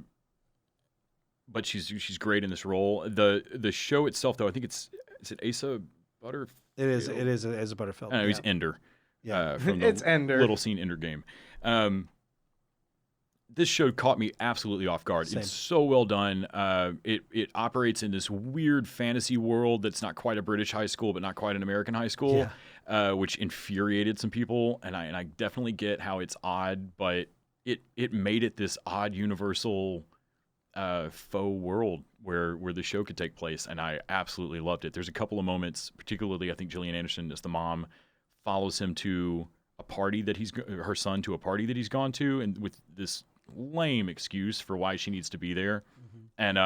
But she's great in this role. The show itself, though, I think is it Asa Butterfield? It is a Butterfield. I know he's Ender. Yeah. From the It's Ender. Little Scene Ender game. This show caught me absolutely off guard. Same. It's so well done. It operates in this weird fantasy world that's not quite a British high school, but not quite an American high school, which infuriated some people. And I definitely get how it's odd, but it made it this odd universal faux world where the show could take place, and I absolutely loved it. There's a couple of moments, particularly I think Gillian Anderson as the mom follows him to a party that her son to a party that he's gone to, and with this lame excuse for why she needs to be there, and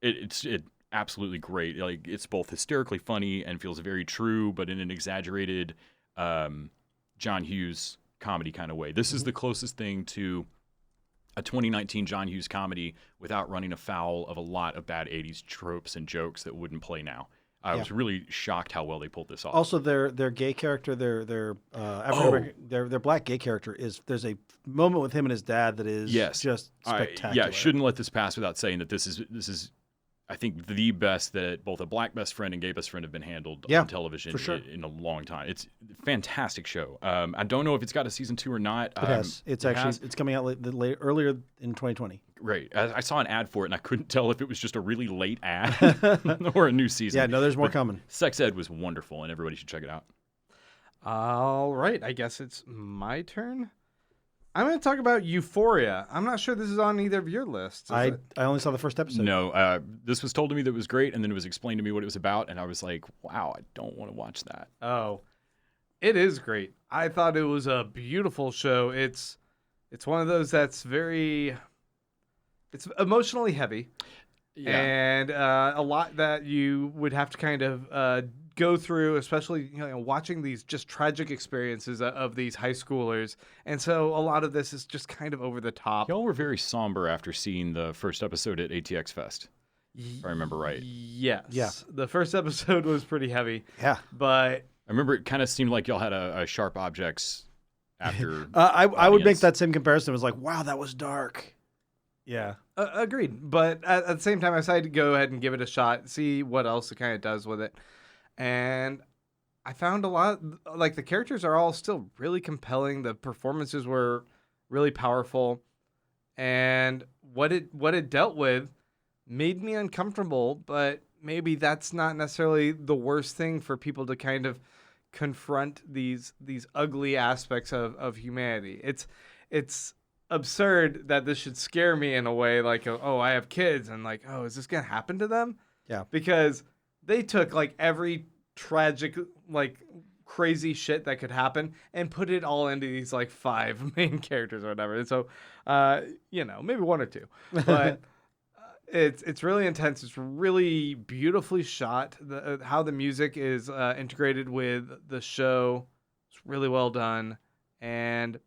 it's absolutely great. Like, it's both hysterically funny and feels very true, but in an exaggerated John Hughes comedy kind of way. This is the closest thing to a 2019 John Hughes comedy without running afoul of a lot of bad 80s tropes and jokes that wouldn't play now. I was really shocked how well they pulled this off. Also, their gay character, their black gay character there's a moment with him and his dad that is just spectacular. Shouldn't let this pass without saying that this is I think the best that both a black best friend and gay best friend have been handled on television in a long time. It's a fantastic show. I don't know if it's got a season 2 or not. It has. It's coming out earlier in 2020. Right. I saw an ad for it, and I couldn't tell if it was just a really late ad or a new season. Yeah, no, there's more coming. Sex Ed was wonderful, and everybody should check it out. All right. I guess it's my turn. I'm going to talk about Euphoria. I'm not sure this is on either of your lists. I only saw the first episode. No, this was told to me that it was great, and then it was explained to me what it was about, and I was like, wow, I don't want to watch that. Oh, it is great. I thought it was a beautiful show. It's one of those that's it's emotionally heavy, and a lot that you would have to kind of go through, especially watching these just tragic experiences of these high schoolers. And so a lot of this is just kind of over the top. Y'all were very somber after seeing the first episode at ATX Fest, if I remember right. Yes. Yeah. The first episode was pretty heavy. Yeah. But I remember it kind of seemed like y'all had a Sharp Objects after. I would make that same comparison. It was like, wow, that was dark. Yeah. Agreed. But at the same time, I decided to go ahead and give it a shot, see what else it kind of does with it. And I found a lot, like the characters are all still really compelling. The performances were really powerful. And what it dealt with made me uncomfortable, but maybe that's not necessarily the worst thing for people to kind of confront these ugly aspects of humanity. It's absurd that this should scare me in a way, like, oh, I have kids, and like, oh, is this gonna happen to them? Yeah. Because they took like every tragic, like crazy shit that could happen and put it all into these like 5 main characters or whatever. And so, maybe 1 or 2, but it's really intense. It's really beautifully shot. How the music is integrated with the show, it's really well done. And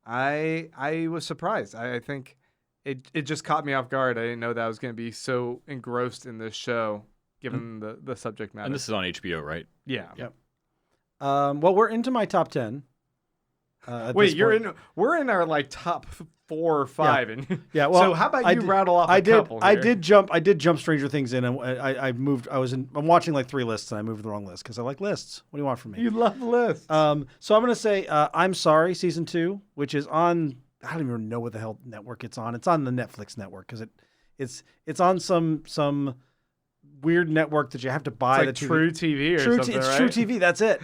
I was surprised. I think it just caught me off guard. I didn't know that I was going to be so engrossed in this show, given the subject matter. And this is on HBO, right? Yeah. Yep. Well, we're into my top 10. Wait, we're in our like top 4 or 5, and yeah. Well, so how about you rattle off a couple? I did jump Stranger Things in, and I moved. I'm watching like 3 lists, and I moved the wrong list because I like lists. What do you want from me? You love lists. So I'm gonna say I'm Sorry season 2, which is on. I don't even know what the hell network it's on. It's on the Netflix network because it's on some weird network that you have to buy. It's like True TV or something, It's right? True TV. That's it.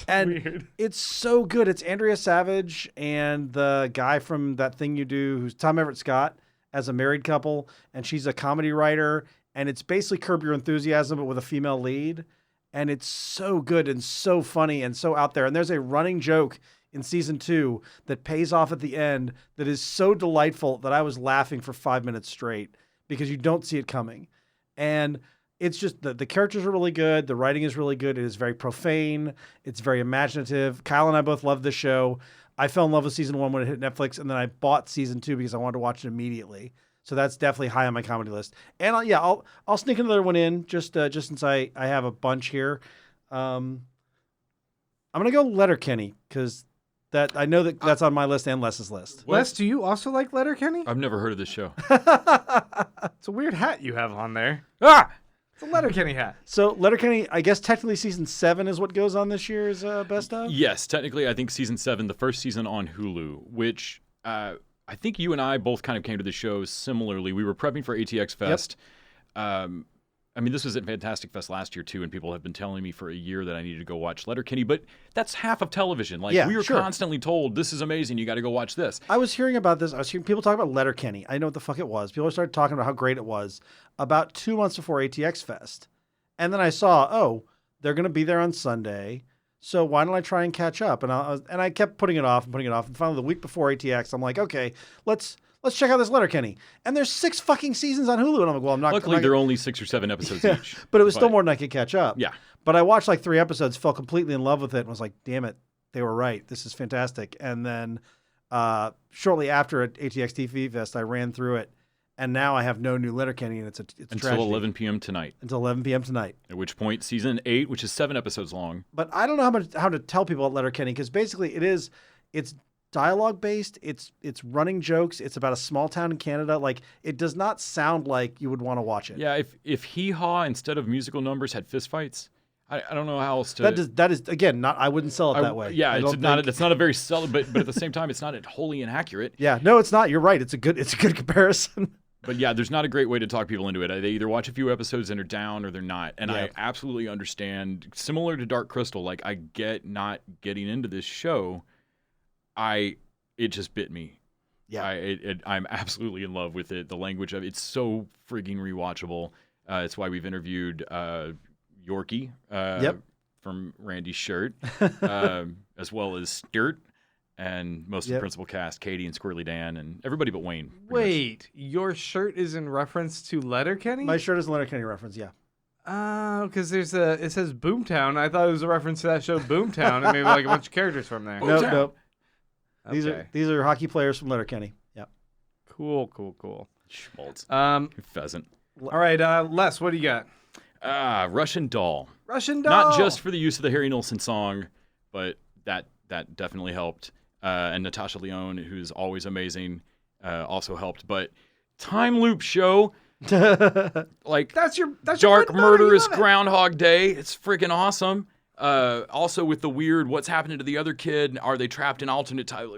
And weird. It's so good. It's Andrea Savage and the guy from That Thing You Do, who's Tom Everett Scott, as a married couple, and she's a comedy writer. And it's basically Curb Your Enthusiasm, but with a female lead. And it's so good and so funny and so out there. And there's a running joke in season 2 that pays off at the end that is so delightful that I was laughing for 5 minutes straight because you don't see it coming. And it's just the characters are really good. The writing is really good. It is very profane. It's very imaginative. Kyle and I both love the show. I fell in love with season 1 when it hit Netflix, and then I bought season 2 because I wanted to watch it immediately. So that's definitely high on my comedy list. And I'll sneak another one in just since I have a bunch here. I'm gonna go Letterkenny because I know that's on my list and Les's list. Les, do you also like Letterkenny? I've never heard of this show. It's a weird hat you have on there. Ah! It's a Letterkenny hat. So Letterkenny, I guess technically season 7 is what goes on this year's best of? Yes, technically I think season 7, the first season on Hulu, which I think you and I both kind of came to the show similarly. We were prepping for ATX Fest. Yep. I mean, this was at Fantastic Fest last year, too, and people have been telling me for a year that I needed to go watch Letterkenny, but that's half of television. Like, we were constantly told, this is amazing, you got to go watch this. I was hearing about this. I was hearing people talk about Letterkenny. I know what the fuck it was. People started talking about how great it was about 2 months before ATX Fest. And then I saw, they're going to be there on Sunday, so why don't I try and catch up? And I kept putting it off. And finally, the week before ATX, I'm like, okay, let's check out this Letterkenny. And there's 6 fucking seasons on Hulu. And I'm like, well, I'm not. Luckily, they're only 6 or 7 episodes each. But it was still more than I could catch up. Yeah. But I watched like 3 episodes, fell completely in love with it, and was like, damn it, They were right. This is fantastic. And then shortly after at ATX TV Fest, I ran through it, and now I have no new Letterkenny, and it's a until tragedy. 11 p.m. tonight. Until 11 p.m. tonight. At which point, season 8, which is 7 episodes long. But I don't know how to tell people about Letterkenny, because basically it's dialogue based. It's running jokes. It's about a small town in Canada. Like, it does not sound like you would want to watch it. Yeah, if Hee Haw instead of musical numbers had fistfights, I don't know how else to. That is again not. I wouldn't sell it that way. Yeah, it's not a very solid, but at the same time, it's not wholly inaccurate. Yeah, no, it's not. You're right. It's a good comparison. But yeah, there's not a great way to talk people into it. They either watch a few episodes and are down, or they're not. And I absolutely understand. Similar to Dark Crystal, like I get not getting into this show. It just bit me. Yeah, I'm absolutely in love with it. The language of it's so frigging rewatchable. It's why we've interviewed Yorkie from Randy's Shirt, as well as Sturt, and most of the principal cast, Katie and Squirrely Dan, and everybody but Wayne. Wait, your shirt is in reference to Letterkenny? My shirt is a Letterkenny reference, yeah. Oh, because it says Boomtown. I thought it was a reference to that show Boomtown, and maybe like a bunch of characters from there. Nope. Okay. These are hockey players from Letterkenny. Yeah. Cool. Schmaltz. Pheasant. All right, Les, what do you got? Russian Doll. Russian Doll. Not just for the use of the Harry Nilsson song, but that definitely helped. And Natasha Lyonne, who's always amazing, also helped. But time loop show, like that's your dark murderous Groundhog Day. It's freaking awesome. Also with the weird, what's happening to the other kid? Are they trapped in alternate time?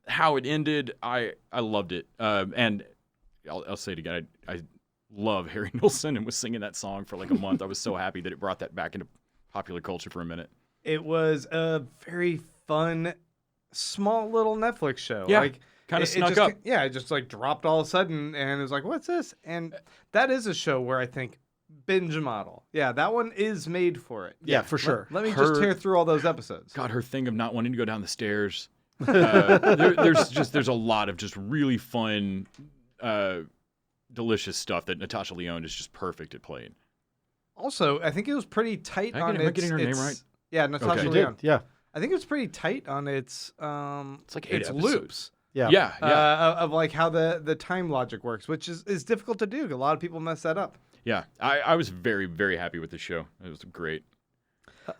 How it ended, I loved it. And I'll say it again. I love Harry Nilsson and was singing that song for like a month. I was so happy that it brought that back into popular culture for a minute. It was a very fun, small little Netflix show. Yeah, like kind of snuck up. Yeah, it just like dropped all of a sudden, and it was like, what's this? And that is a show where I think binge model. Yeah, that one is made for it. Yeah, for sure. Let me just tear through all those episodes. God, her thing of not wanting to go down the stairs. There's a lot of just really fun, delicious stuff that Natasha Lyonne is just perfect at playing. Also, I think it was pretty tight on its... Am I getting her name right? Yeah, Natasha Okay. Lyonne. Yeah. I think it was pretty tight on its it's like 8 its episodes. loops. Yeah. Of like how the time logic works, which is difficult to do. A lot of people mess that up. Yeah, I was very, very happy with the show. It was great.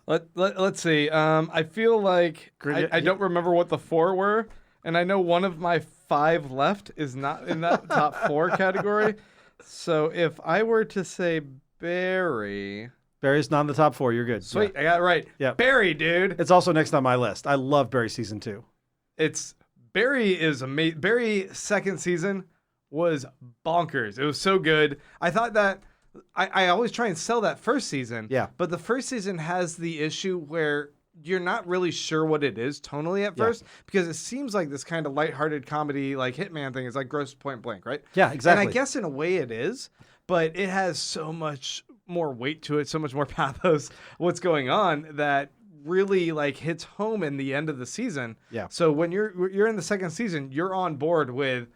Let's see. I feel like I don't remember what the 4 were, and I know one of my 5 left is not in that top 4 category. So if I were to say Barry... Barry's not in the top 4. You're good. Sweet, I got it right. Yeah. Barry, dude. It's also next on my list. I love Barry season 2. Barry is amazing. Barry second season was bonkers. It was so good. I thought that I always try and sell that first season. Yeah. But the first season has the issue where you're not really sure what it is tonally at first, because it seems like this kind of lighthearted comedy, like Hitman thing is like Gross Point Blank, right? Yeah, exactly. And I guess in a way it is, but it has so much more weight to it, so much more pathos, what's going on, that really like hits home in the end of the season. Yeah. So when you're in the second season, you're on board with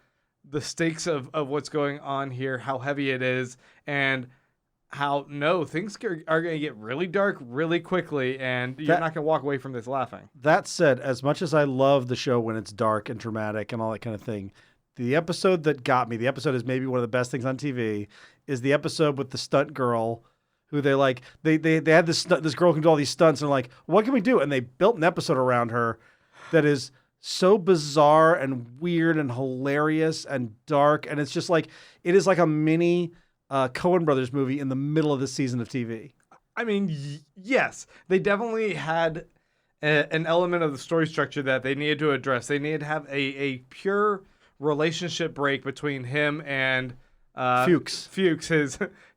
the stakes of what's going on here, how heavy it is, and how things are going to get really dark really quickly, and you're not going to walk away from this laughing. That said, as much as I love the show when it's dark and dramatic and all that kind of thing, the episode that got me, the episode is maybe one of the best things on TV, is the episode with the stunt girl who they had this girl who can do all these stunts, and they're like, what can we do? And they built an episode around her that is so bizarre and weird and hilarious and dark, and it's just like, it is like a mini Coen Brothers movie in the middle of this season of TV. I mean, yes, they definitely had an element of the story structure that they needed to address. They needed to have a pure relationship break between him and Fuchs,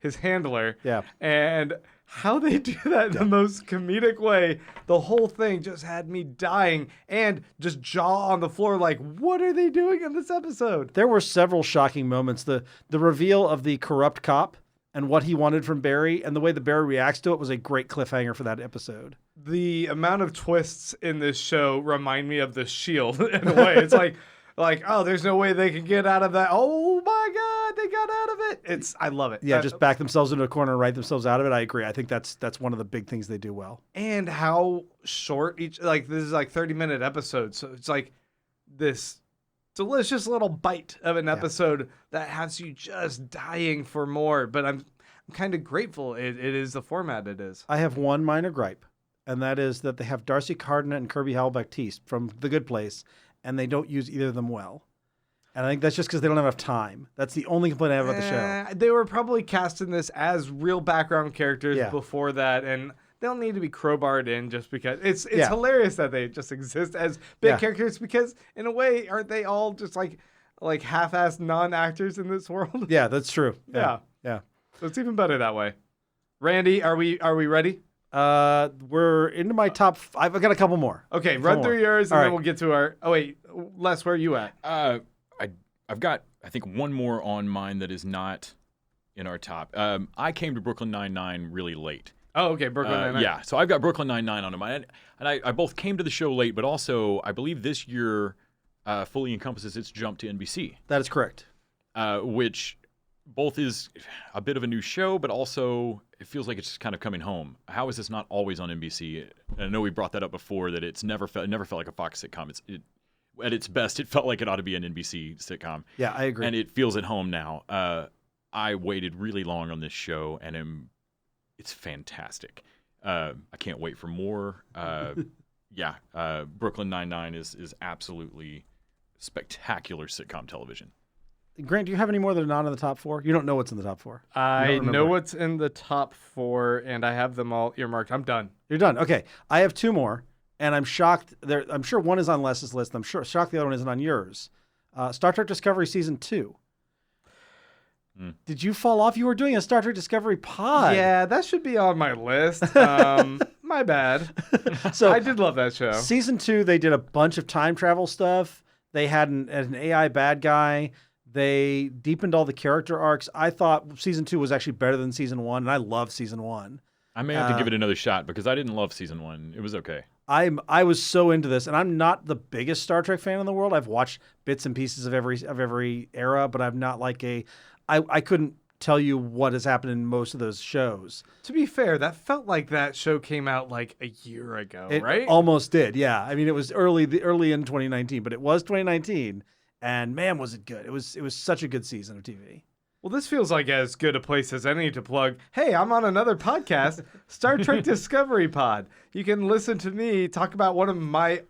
his handler. Yeah. And how they do that in the most comedic way, the whole thing just had me dying and just jaw on the floor like, what are they doing in this episode? There were several shocking moments. The reveal of the corrupt cop and what he wanted from Barry and the way that Barry reacts to it was a great cliffhanger for that episode. The amount of twists in this show remind me of The Shield in a way. It's like, oh, there's no way they can get out of that. Oh my God, glad they got out of it. I love it. Yeah, just back themselves into a corner and write themselves out of it. I agree. I think that's one of the big things they do well. And how short this is 30-minute episodes. So it's like this delicious little bite of an episode that has you just dying for more. But I'm kind of grateful it is the format it is. I have one minor gripe, and that is that they have Darcy Cardenet and Kirby Howell-Baptiste from The Good Place, and they don't use either of them well. And I think that's just because they don't have enough time. That's the only complaint I have about the show. They were probably casting this as real background characters before that, and they don't need to be crowbarred in just because. It's hilarious that they just exist as big characters because, in a way, aren't they all just like half-assed non-actors in this world? Yeah, that's true. Yeah. Yeah. So it's even better that way. Randy, are we ready? We're into my top. I've got a couple more. Okay, run through yours, and then we'll get to our. Oh wait, Les, where are you at? I've got, I think, one more on mine that is not in our top. I came to Brooklyn Nine-Nine really late. Oh, okay, Brooklyn Nine-Nine. Yeah, so I've got Brooklyn Nine-Nine on mine. And I both came to the show late, but also I believe this year fully encompasses its jump to NBC. That is correct. Which both is a bit of a new show, but also it feels like it's just kind of coming home. How is this not always on NBC? I know we brought that up before, that it never felt like a Fox sitcom. At its best, it felt like it ought to be an NBC sitcom. Yeah, I agree. And it feels at home now. I waited really long on this show, and it's fantastic. I can't wait for more. Brooklyn Nine-Nine is absolutely spectacular sitcom television. Grant, do you have any more that are not in the top four? You don't know what's in the top four. I know what's in the top four, and I have them all earmarked. I'm done. You're done. Okay. I have two more. And I'm shocked. I'm sure one is on Les's list. I'm shocked the other one isn't on yours. Star Trek Discovery Season 2. Did you fall off? You were doing a Star Trek Discovery pod. Yeah, that should be on my list. My bad. So I did love that show. Season 2, they did a bunch of time travel stuff. They had an AI bad guy. They deepened all the character arcs. I thought Season 2 was actually better than Season 1, and I love Season 1. I may have to give it another shot because I didn't love Season 1. It was okay. I was so into this, and I'm not the biggest Star Trek fan in the world. I've watched bits and pieces of every era, but I'm not like I couldn't tell you what has happened in most of those shows. To be fair, that felt like that show came out like a year ago, right? It almost did, yeah. I mean, it was early in 2019, but it was 2019, and man, was it good. It was such a good season of TV. Well, this feels like as good a place as any to plug, hey, I'm on another podcast, Star Trek Discovery Pod. You can listen to me talk about one of my,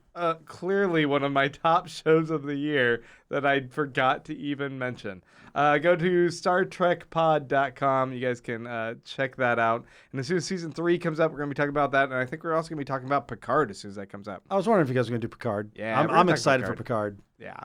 clearly one of my top shows of the year that I forgot to even mention. Go to StarTrekPod.com. You guys can check that out. And as soon as Season 3 comes up, we're going to be talking about that. And I think we're also going to be talking about Picard as soon as that comes up. I was wondering if you guys were going to do Picard. Yeah, I'm excited for Picard. Yeah.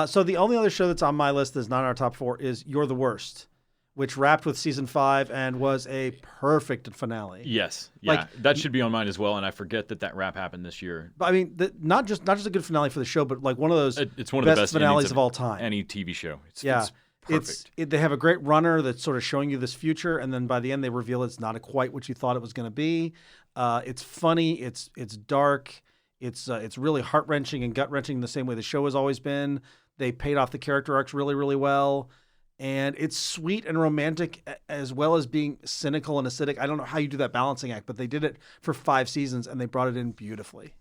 So the only other show that's on my list that's not in our top four is You're the Worst, which wrapped with Season 5 and was a perfect finale. Yes. Yeah. That should be on mine as well, and I forget that wrap happened this year. But I mean, not just a good finale for the show, but like one of those it's one of the best finales of all time. Any TV show. It's perfect. They have a great runner that's sort of showing you this future, and then by the end they reveal it's not quite what you thought it was going to be. It's funny. It's dark. It's really heart-wrenching and gut-wrenching the same way the show has always been. They paid off the character arcs really, really well. And it's sweet and romantic as well as being cynical and acidic. I don't know how you do that balancing act, but they did it for 5 seasons, and they brought it in beautifully.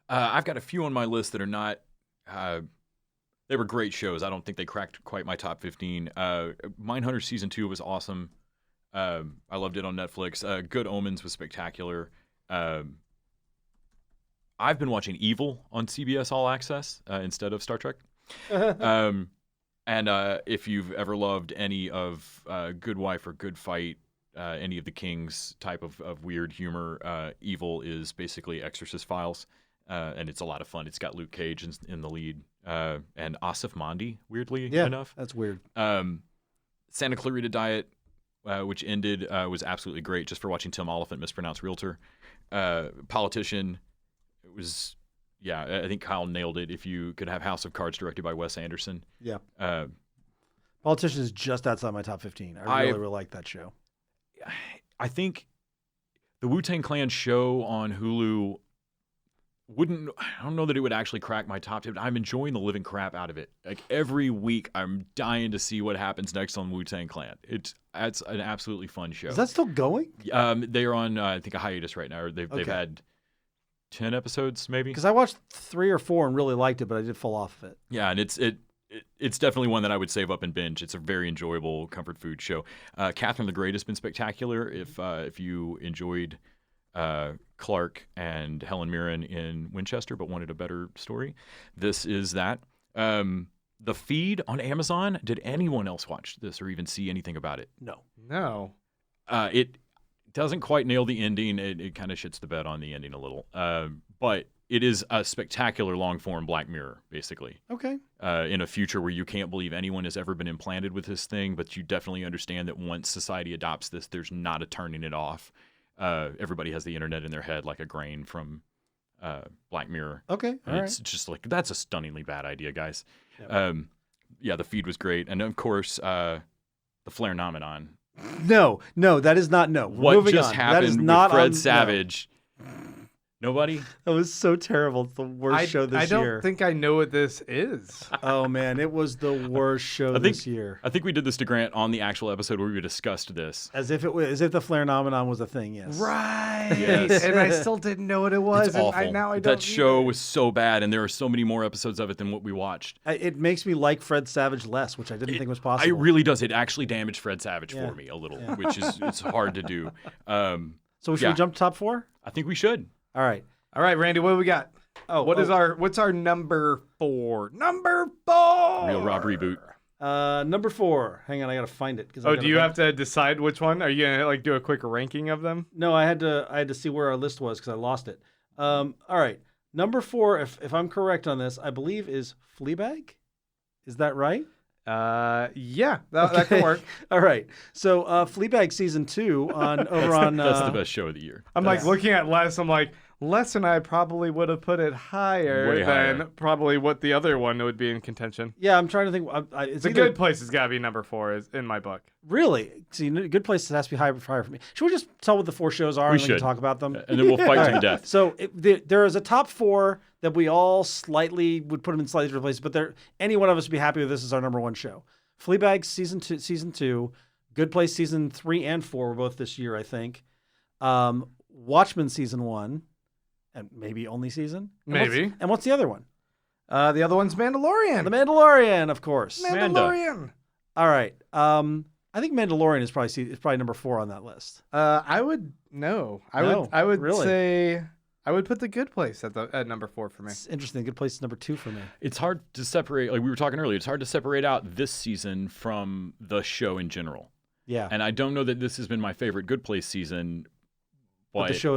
I've got a few on my list that are not they were great shows. I don't think they cracked quite my top 15. Mindhunter Season 2 was awesome. I loved it on Netflix. Good Omens was spectacular. I've been watching Evil on CBS All Access instead of Star Trek. And if you've ever loved any of Good Wife or Good Fight, any of the King's type of weird humor, Evil is basically Exorcist Files, and it's a lot of fun. It's got Luke Cage in the lead, and Asif Mandi, weirdly enough. That's weird. Santa Clarita Diet, which ended, was absolutely great just for watching Tim Oliphant mispronounce realtor. Politician. It was, I think Kyle nailed it. If you could have House of Cards directed by Wes Anderson. Yeah. Politician is just outside my top 15. I really like that show. I think the Wu-Tang Clan show on Hulu, I don't know that it would actually crack my top 10. I'm enjoying the living crap out of it. Like every week, I'm dying to see what happens next on Wu-Tang Clan. It's an absolutely fun show. Is that still going? They are on I think a hidetus right now. They've had 10 episodes maybe. Because I watched 3 or 4 and really liked it, but I did fall off of it. Yeah, and it's definitely one that I would save up and binge. It's a very enjoyable comfort food show. Catherine the Great has been spectacular. If you enjoyed Clark and Helen Mirren in Winchester, but wanted a better story, this is that. The Feed on Amazon. Did anyone else watch this or even see anything about it? No. It doesn't quite nail the ending. It kind of shits the bed on the ending a little. But it is a spectacular long-form Black Mirror, basically. Okay. In a future where you can't believe anyone has ever been implanted with this thing, but you definitely understand that once society adopts this, there's not a turning it off. Everybody has the internet in their head like a grain from Black Mirror. Okay. And it's just like, that's a stunningly bad idea, guys. Yep. The Feed was great. And of course, the Flare-nomenon. No, that is not no. What Moving just on. happened with Fred Savage? No. Nobody? That was so terrible. It's the worst show this year. I don't think I know what this is. Oh, man. It was the worst show this year. I think we did this to Grant on the actual episode where we discussed this. As if the Flare-nomenon was a thing, yes. Right. Yes. And I still didn't know what it was. It's awful. Now I don't that show was so bad, and there are so many more episodes of it than what we watched. It makes me like Fred Savage less, which I didn't think was possible. It really does. It actually damaged Fred Savage for me a little, which is it's hard to do. So should we jump to top 4? I think we should. All right, Randy, what do we got? What's our number 4? Number 4. Real Rob reboot. Number 4. Hang on, I gotta find it. Do you have to decide which one? Are you gonna do a quick ranking of them? No, I had to see where our list was because I lost it. All right, number 4, if I'm correct on this, I believe is Fleabag. Is that right? Yeah, that could work. All right, so Fleabag season 2 That's the best show of the year. I'm looking at Les. I'm like, Les and I probably would have put it higher than probably what the other one would be in contention. Yeah, I'm trying to think. The Good Place has got to be number 4 is in my book. Really? See, Good Place has to be higher for me. Should we just tell what the 4 shows are and we can talk about them? And then we'll fight to the death. So there is a top 4 that we all slightly would put them in slightly different places, but any one of us would be happy with this as our number 1 show. Fleabag season 2, Good Place season 3 and 4 were both this year, I think. Watchmen season 1. And maybe only season? Maybe. And what's the other one? The other one's Mandalorian. The Mandalorian, of course. Mandalorian. All right. I think Mandalorian is probably number 4 on that list. I would say I would put The Good Place at number 4 for me. It's interesting. Good Place is number 2 for me. It's hard to separate, like we were talking earlier, it's hard to separate out this season from the show in general. Yeah. And I don't know that this has been my favorite Good Place season. But the show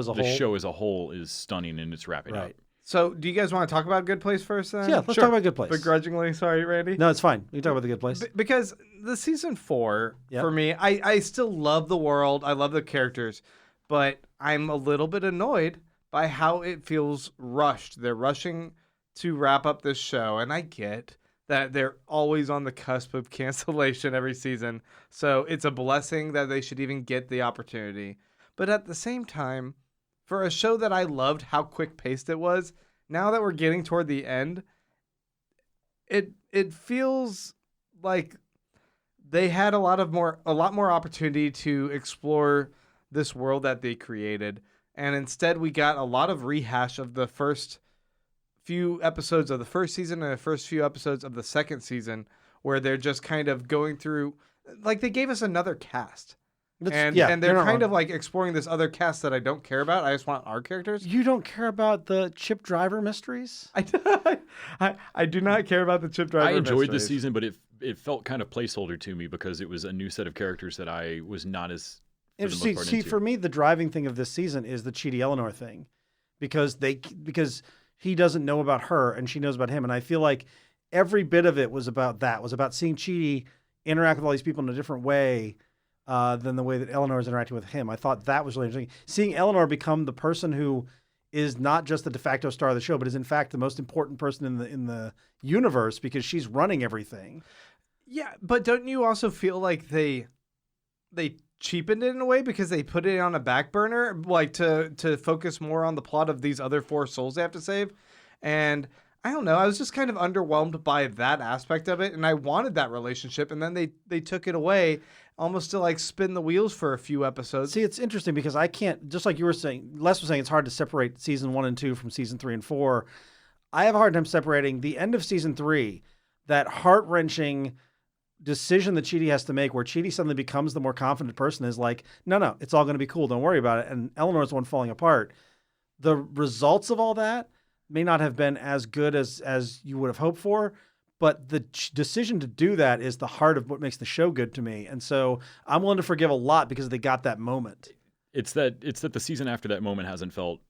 as a whole is stunning and it's wrapping up. So, do you guys want to talk about Good Place first then? Yeah, let's talk about Good Place. Begrudgingly, sorry, Randy. No, it's fine. We can talk about the Good Place. Because the season 4, for me, I still love the world. I love the characters. But I'm a little bit annoyed by how it feels rushed. They're rushing to wrap up this show. And I get that they're always on the cusp of cancellation every season. So, it's a blessing that they should even get the opportunity. But at the same time, for a show that I loved how quick-paced it was, now that we're getting toward the end, it feels like they had a lot more opportunity to explore this world that they created. And instead we got a lot of rehash of the first few episodes of the first season and the first few episodes of the second season, where they're just kind of going through, like they gave us another cast. And they're kind of like exploring this other cast that I don't care about. I just want our characters. You don't care about the Chip Driver mysteries? I do not care about the Chip Driver mysteries. I enjoyed this season, but it felt kind of placeholder to me because it was a new set of characters that I was not as See, for me, the driving thing of this season is the Chidi Eleanor thing, because he doesn't know about her and she knows about him, and I feel like every bit of it was about that. Was about seeing Chidi interact with all these people in a different way than the way that Eleanor is interacting with him. I thought that was really interesting. Seeing Eleanor become the person who is not just the de facto star of the show, but is in fact the most important person in the universe because she's running everything. Yeah, but don't you also feel like they cheapened it in a way because they put it on a back burner, like to focus more on the plot of these other 4 souls they have to save. And I don't know, I was just kind of underwhelmed by that aspect of it, and I wanted that relationship, and then they took it away almost to like spin the wheels for a few episodes. See, it's interesting because I can't, just like you were saying, Les was saying it's hard to separate season 1 and 2 from season 3 and 4. I have a hard time separating the end of season 3, that heart-wrenching decision that Chidi has to make, where Chidi suddenly becomes the more confident person, is like, no, it's all going to be cool. Don't worry about it. And Eleanor's the one falling apart. The results of all that may not have been as good as you would have hoped for, but the decision to do that is the heart of what makes the show good to me. And so I'm willing to forgive a lot because they got that moment. It's that the season after that moment hasn't felt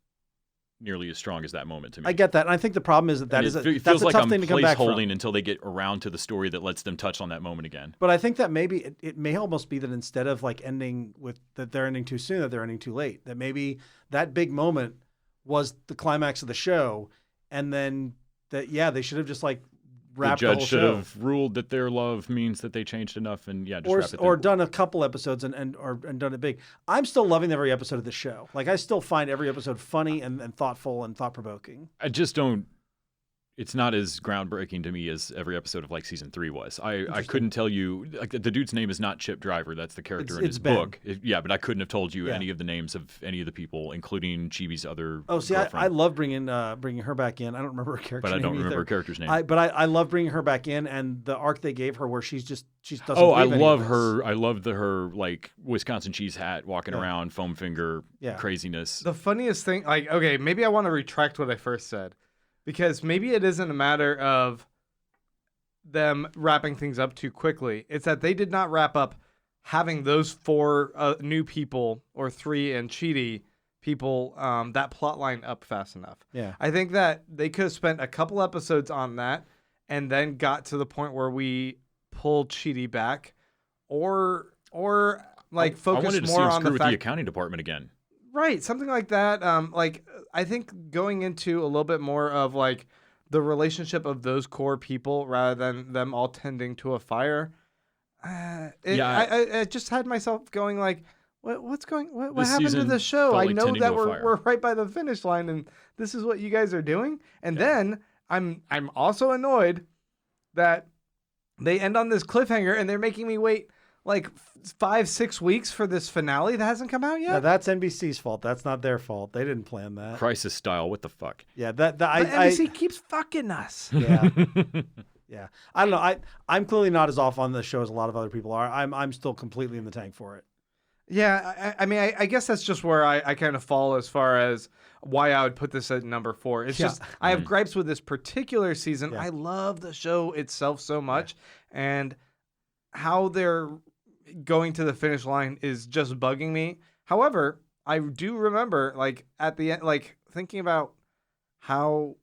nearly as strong as that moment to me. I get that. And I think the problem is that's a tough thing to come back from. Placeholding until they get around to the story that lets them touch on that moment again. But I think that maybe it may almost be that instead of like ending with that they're ending too soon, that they're ending too late, that maybe that big moment was the climax of the show. And then that, they should have just like wrapped the whole show. The judge should have ruled that their love means that they changed enough, and just wrap it. Or done a couple episodes and done it big. I'm still loving every episode of the show. Like I still find every episode funny and thoughtful and thought provoking. I just don't. It's not as groundbreaking to me as every episode of like season 3 was. I couldn't tell you, like the dude's name is not Chip Driver. That's the character in his book. But I couldn't have told you any of the names of any of the people, including Chibi's other. Oh, see, I love bringing her back in. I don't remember her character's name. But I don't remember her character's name. I love bringing her back in, and the arc they gave her where she doesn't. I love her. I love her like Wisconsin cheese hat walking around, foam finger craziness. The funniest thing, like, okay, maybe I want to retract what I first said. Because maybe it isn't a matter of them wrapping things up too quickly. It's that they did not wrap up having those 4 new people, or 3 and Chidi people, that plot line up fast enough. Yeah. I think that they could have spent a couple episodes on that and then got to the point where we pulled Chidi back, or like focus more on the fact the accounting department again. Right, something like that. Like I think going into a little bit more of like the relationship of those core people rather than them all tending to a fire. I just had myself going like, what happened to the show? I know that we're right by the finish line, and this is what you guys are doing. And then I'm also annoyed that they end on this cliffhanger and they're making me wait like 5-6 weeks for this finale that hasn't come out yet. Now, that's NBC's fault. That's not their fault. They didn't plan that. Crisis style. What the fuck? Yeah, NBC keeps fucking us. Yeah, yeah. I don't know. I'm clearly not as off on the show as a lot of other people are. I'm still completely in the tank for it. Yeah, I mean, I guess that's just where I kind of fall as far as why I would put this at number 4. It's just I have gripes with this particular season. I love the show itself so much, and how they're going to the finish line is just bugging me. However, I do remember, like, at the end, like, thinking about how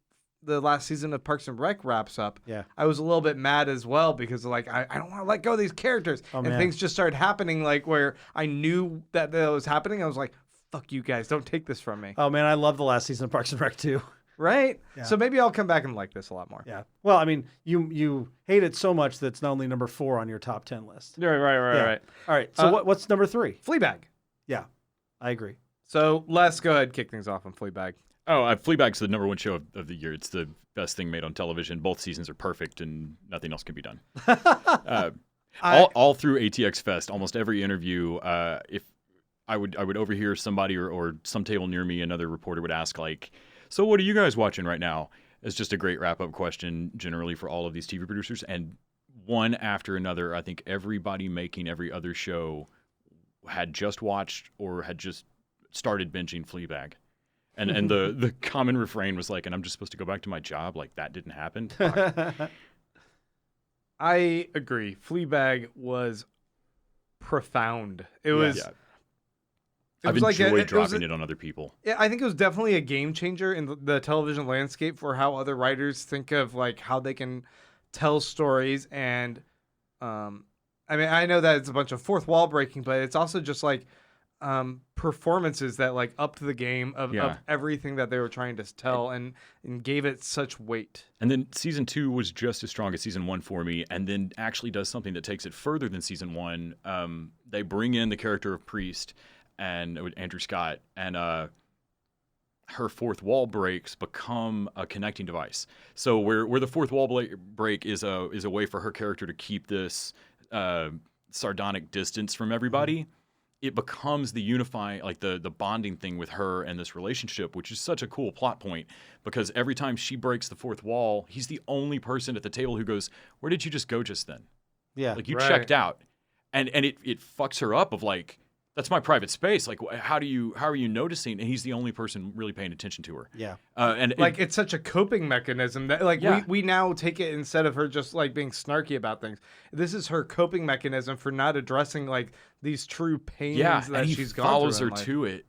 the last season of Parks and Rec wraps up. Yeah. I was a little bit mad as well because, like, I don't want to let go of these characters. Things just started happening, like, where I knew that was happening. I was like, fuck you guys. Don't take this from me. Oh, man, I love the last season of Parks and Rec, too. Right? Yeah. So maybe I'll come back and like this a lot more. Yeah. Well, I mean, you hate it so much that it's not only number 4 on your top 10 list. Right. All right. So what's number 3? Fleabag. Yeah, I agree. So let's go ahead and kick things off on Fleabag. Oh, Fleabag's the number 1 show of the year. It's the best thing made on television. Both seasons are perfect, and nothing else can be done. All through ATX Fest, almost every interview, if I would overhear somebody or some table near me, another reporter would ask, like, so what are you guys watching right now? It's just a great wrap-up question generally for all of these TV producers. And one after another, I think everybody making every other show had just watched or had just started binging Fleabag. And the common refrain was like, and I'm just supposed to go back to my job? Like, that didn't happen? I agree. Fleabag was profound. It was... Yeah. I've enjoyed dropping it on other people. Yeah, I think it was definitely a game changer in the television landscape for how other writers think of like how they can tell stories. And I mean, I know that it's a bunch of fourth wall breaking, but it's also just like performances that like upped the game of everything that they were trying to tell and gave it such weight. And then season 2 was just as strong as season 1 for me, and then actually does something that takes it further than season 1. They bring in the character of Priest and Andrew Scott, and her fourth wall breaks become a connecting device. So where the fourth wall break is a way for her character to keep this sardonic distance from everybody, it becomes the unifying, like the bonding thing with her and this relationship, which is such a cool plot point, because every time she breaks the fourth wall, he's the only person at the table who goes, "Where did you just go just then?" Yeah, like you checked out, and it fucks her up of like, that's my private space. Like, how are you noticing? And he's the only person really paying attention to her. Yeah. And like, it's such a coping mechanism that like we now take it, instead of her just like being snarky about things, this is her coping mechanism for not addressing like these true pains that she's gone through. Follows her to it.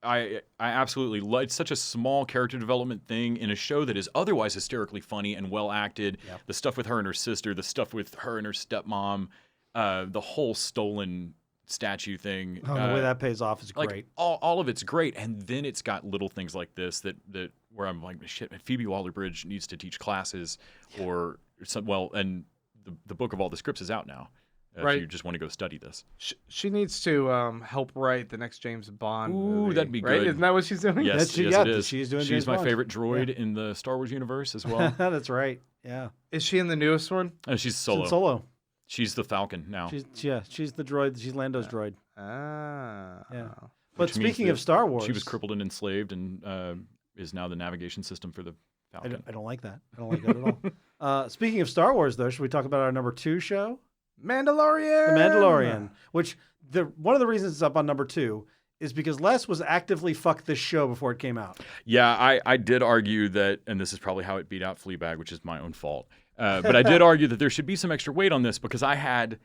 I absolutely love. It's such a small character development thing in a show that is otherwise hysterically funny and well acted. Yep. The stuff with her and her sister, the stuff with her and her stepmom, the whole stolen statue thing. The way that pays off is great. All of it's great, and then it's got little things like this that where I'm like, shit, Phoebe Waller-Bridge needs to teach classes or some. Well, and the book of all the scripts is out now. If you just want to go study this, she needs to help write the next James Bond. Ooh, movie, that'd be right? good. Isn't that what she's doing? Yes, it is. She's doing. She's James my Bond. favorite droid in the Star Wars universe as well. That's right. Yeah. Is she in the newest one? She's Solo. She's Solo. She's the Falcon now. She's the droid. She's Lando's droid. Ah. Yeah. But speaking of Star Wars, she was crippled and enslaved, and is now the navigation system for the Falcon. I don't like that. I don't like that at all. Speaking of Star Wars, though, should we talk about our number 2 show? Mandalorian. The Mandalorian, which one of the reasons it's up on number 2 is because Les was actively fuck this show before it came out. Yeah, I did argue that, and this is probably how it beat out Fleabag, which is my own fault. But I did argue that there should be some extra weight on this because I had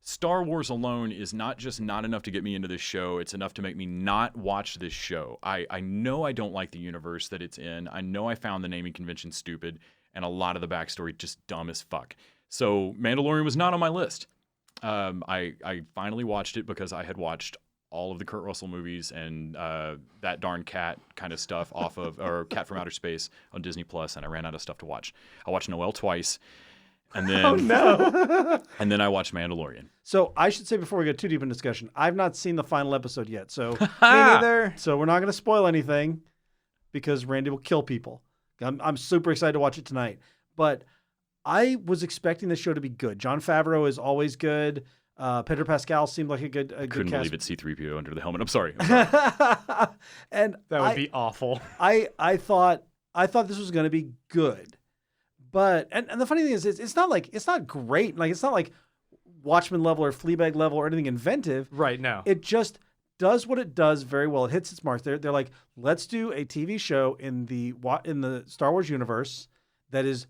Star Wars alone is not just not enough to get me into this show. It's enough to make me not watch this show. I know I don't like the universe that it's in. I know I found the naming convention stupid and a lot of the backstory just dumb as fuck. So Mandalorian was not on my list. I finally watched it because I had watched all of the Kurt Russell movies and that darn cat kind of stuff or Cat from Outer Space on Disney Plus, and I ran out of stuff to watch. I watched Noelle twice, and then and then I watched Mandalorian. So I should say before we get too deep in discussion, I've not seen the final episode yet, so me neither. So we're not going to spoil anything because Randy will kill people. I'm super excited to watch it tonight, but I was expecting the show to be good. Jon Favreau is always good. Pedro Pascal seemed like a good Couldn't cast. believe it's C-3PO under the helmet. I'm sorry. And that would be awful. I thought this was going to be good, but and the funny thing is it's not great. Like it's not like Watchmen level or Fleabag level or anything inventive. Right now, it just does what it does very well. It hits its marks. They're like, let's do a TV show in the Star Wars universe that is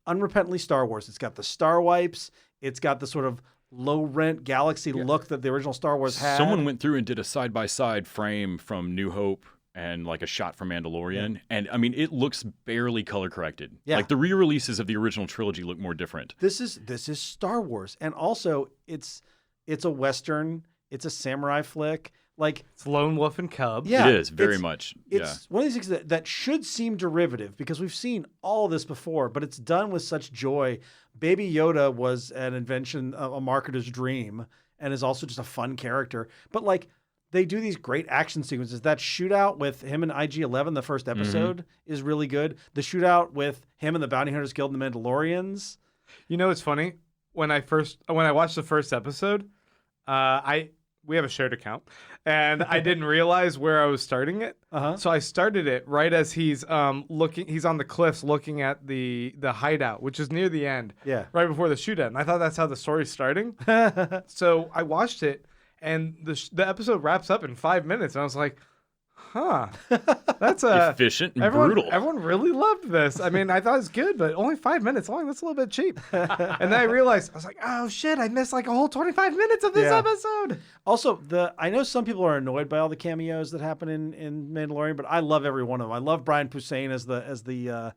unrepentantly Star Wars. It's got the Star Wipes. It's got the sort of low-rent galaxy look that the original Star Wars had. Someone went through and did a side-by-side frame from New Hope and like a shot from Mandalorian. And I mean, it looks barely color-corrected. Yeah. Like the re-releases of the original trilogy look more different. This is Star Wars. And also, it's a Western. It's a samurai flick. Like it's Lone Wolf and Cub. Yeah, it is very much. It's one of these things that should seem derivative because we've seen all this before, but it's done with such joy. Baby Yoda was an invention, a marketer's dream, and is also just a fun character. But like they do these great action sequences. That shootout with him and IG-11, the first episode, is really good. The shootout with him and the Bounty Hunters Guild and the Mandalorians. You know, it's funny when I watched the first episode, we have a shared account, and I didn't realize where I was starting it. So I started it right as he's looking. He's on the cliffs looking at the hideout, which is near the end. Yeah, right before the shootout. And I thought that's how the story's starting. So I watched it, and the episode wraps up in 5 minutes, and I was like, huh, that's efficient and brutal. Everyone really loved this. I mean, I thought it was good, but only 5 minutes long. That's a little bit cheap. And then I realized, I was like, oh shit, I missed like a whole 25 minutes of this episode. Also, I know some people are annoyed by all the cameos that happen in Mandalorian, but I love every one of them. I love Brian Posehn as the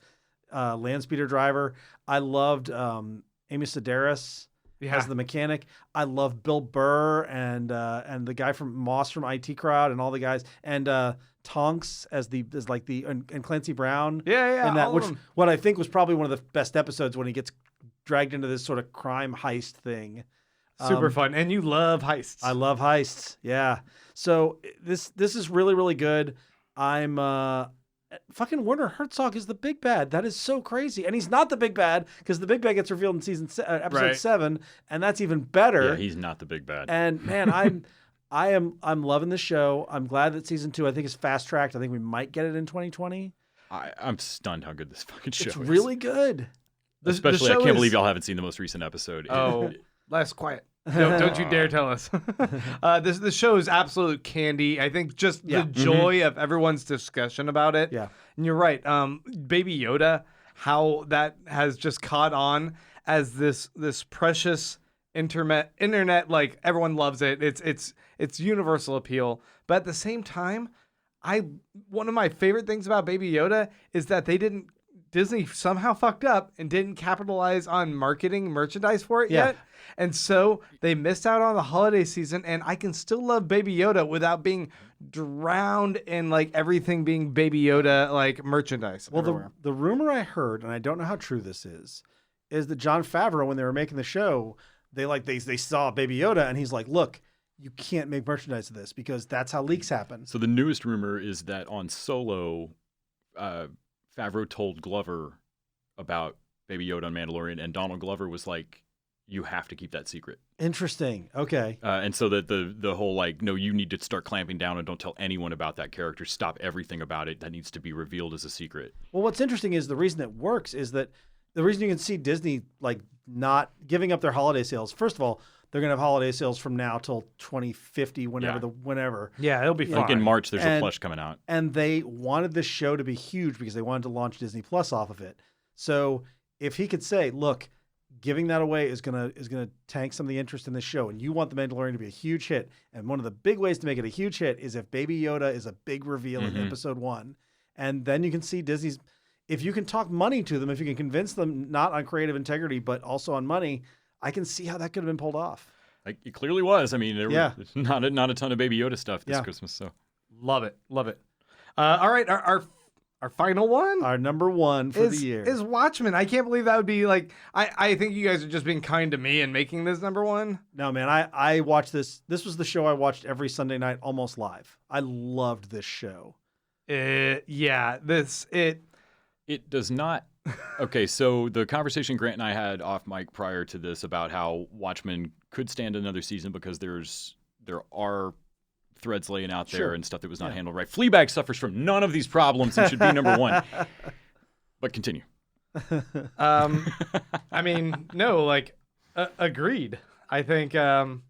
land speeder driver. I loved Amy Sedaris as the mechanic. I love Bill Burr and the guy from Moss from IT Crowd and all the guys and Tonks as and Clancy Brown. Yeah. And that, which what I think was probably one of the best episodes when he gets dragged into this sort of crime heist thing. Super fun. And you love heists. I love heists. Yeah. So this is really, really good. I'm fucking Werner Herzog is the big bad. That is so crazy. And he's not the big bad because the big bad gets revealed in episode 7, and that's even better. Yeah, he's not the big bad. And man, I'm loving the show. I'm glad that season 2 I think is fast tracked. I think we might get it in 2020. I'm stunned how good this fucking show is. It's really good. Especially, I can't believe y'all haven't seen the most recent episode. Oh, less quiet. Don't you dare tell us. The show is absolute candy. I think just the joy of everyone's discussion about it. Yeah. And you're right. Baby Yoda, how that has just caught on as this precious internet, like everyone loves it. It's universal appeal. But at the same time, one of my favorite things about Baby Yoda is that Disney somehow fucked up and didn't capitalize on marketing merchandise for it yet. And so they missed out on the holiday season, and I can still love Baby Yoda without being drowned in like everything being Baby Yoda like merchandise. Well, the rumor I heard, and I don't know how true this is that Jon Favreau, when they were making the show, they saw Baby Yoda, and he's like, look, you can't make merchandise of this because that's how leaks happen. So the newest rumor is that on Solo, Favreau told Glover about Baby Yoda on Mandalorian, and Donald Glover was like, you have to keep that secret. Interesting. Okay. And so that the whole like, no, you need to start clamping down and don't tell anyone about that character. Stop everything about it. That needs to be revealed as a secret. Well, what's interesting is the reason it works is that the reason you can see Disney like not giving up their holiday sales. First of all, they're going to have holiday sales from now till 2050, whenever. Yeah, it'll be fun. Like in March, there's a Plush coming out. And they wanted this show to be huge because they wanted to launch Disney Plus off of it. So if he could say, look, giving that away is gonna tank some of the interest in this show, and you want The Mandalorian to be a huge hit. And one of the big ways to make it a huge hit is if Baby Yoda is a big reveal in episode 1. And then you can see Disney's, if you can talk money to them, if you can convince them not on creative integrity, but also on money, I can see how that could have been pulled off. Like it clearly was. I mean, there was not a ton of Baby Yoda stuff this Christmas. So love it. All right, our final one, our number one for the year is Watchmen. I can't believe that would be like. I think you guys are just being kind to me and making this number one. No, man, I watched this. This was the show I watched every Sunday night, almost live. I loved this show. It does not. Okay, so the conversation Grant and I had off mic prior to this about how Watchmen could stand another season because there are threads laying out there and stuff that was not handled right. Fleabag suffers from none of these problems and should be number one. But continue. I mean, no, like, agreed. I think. But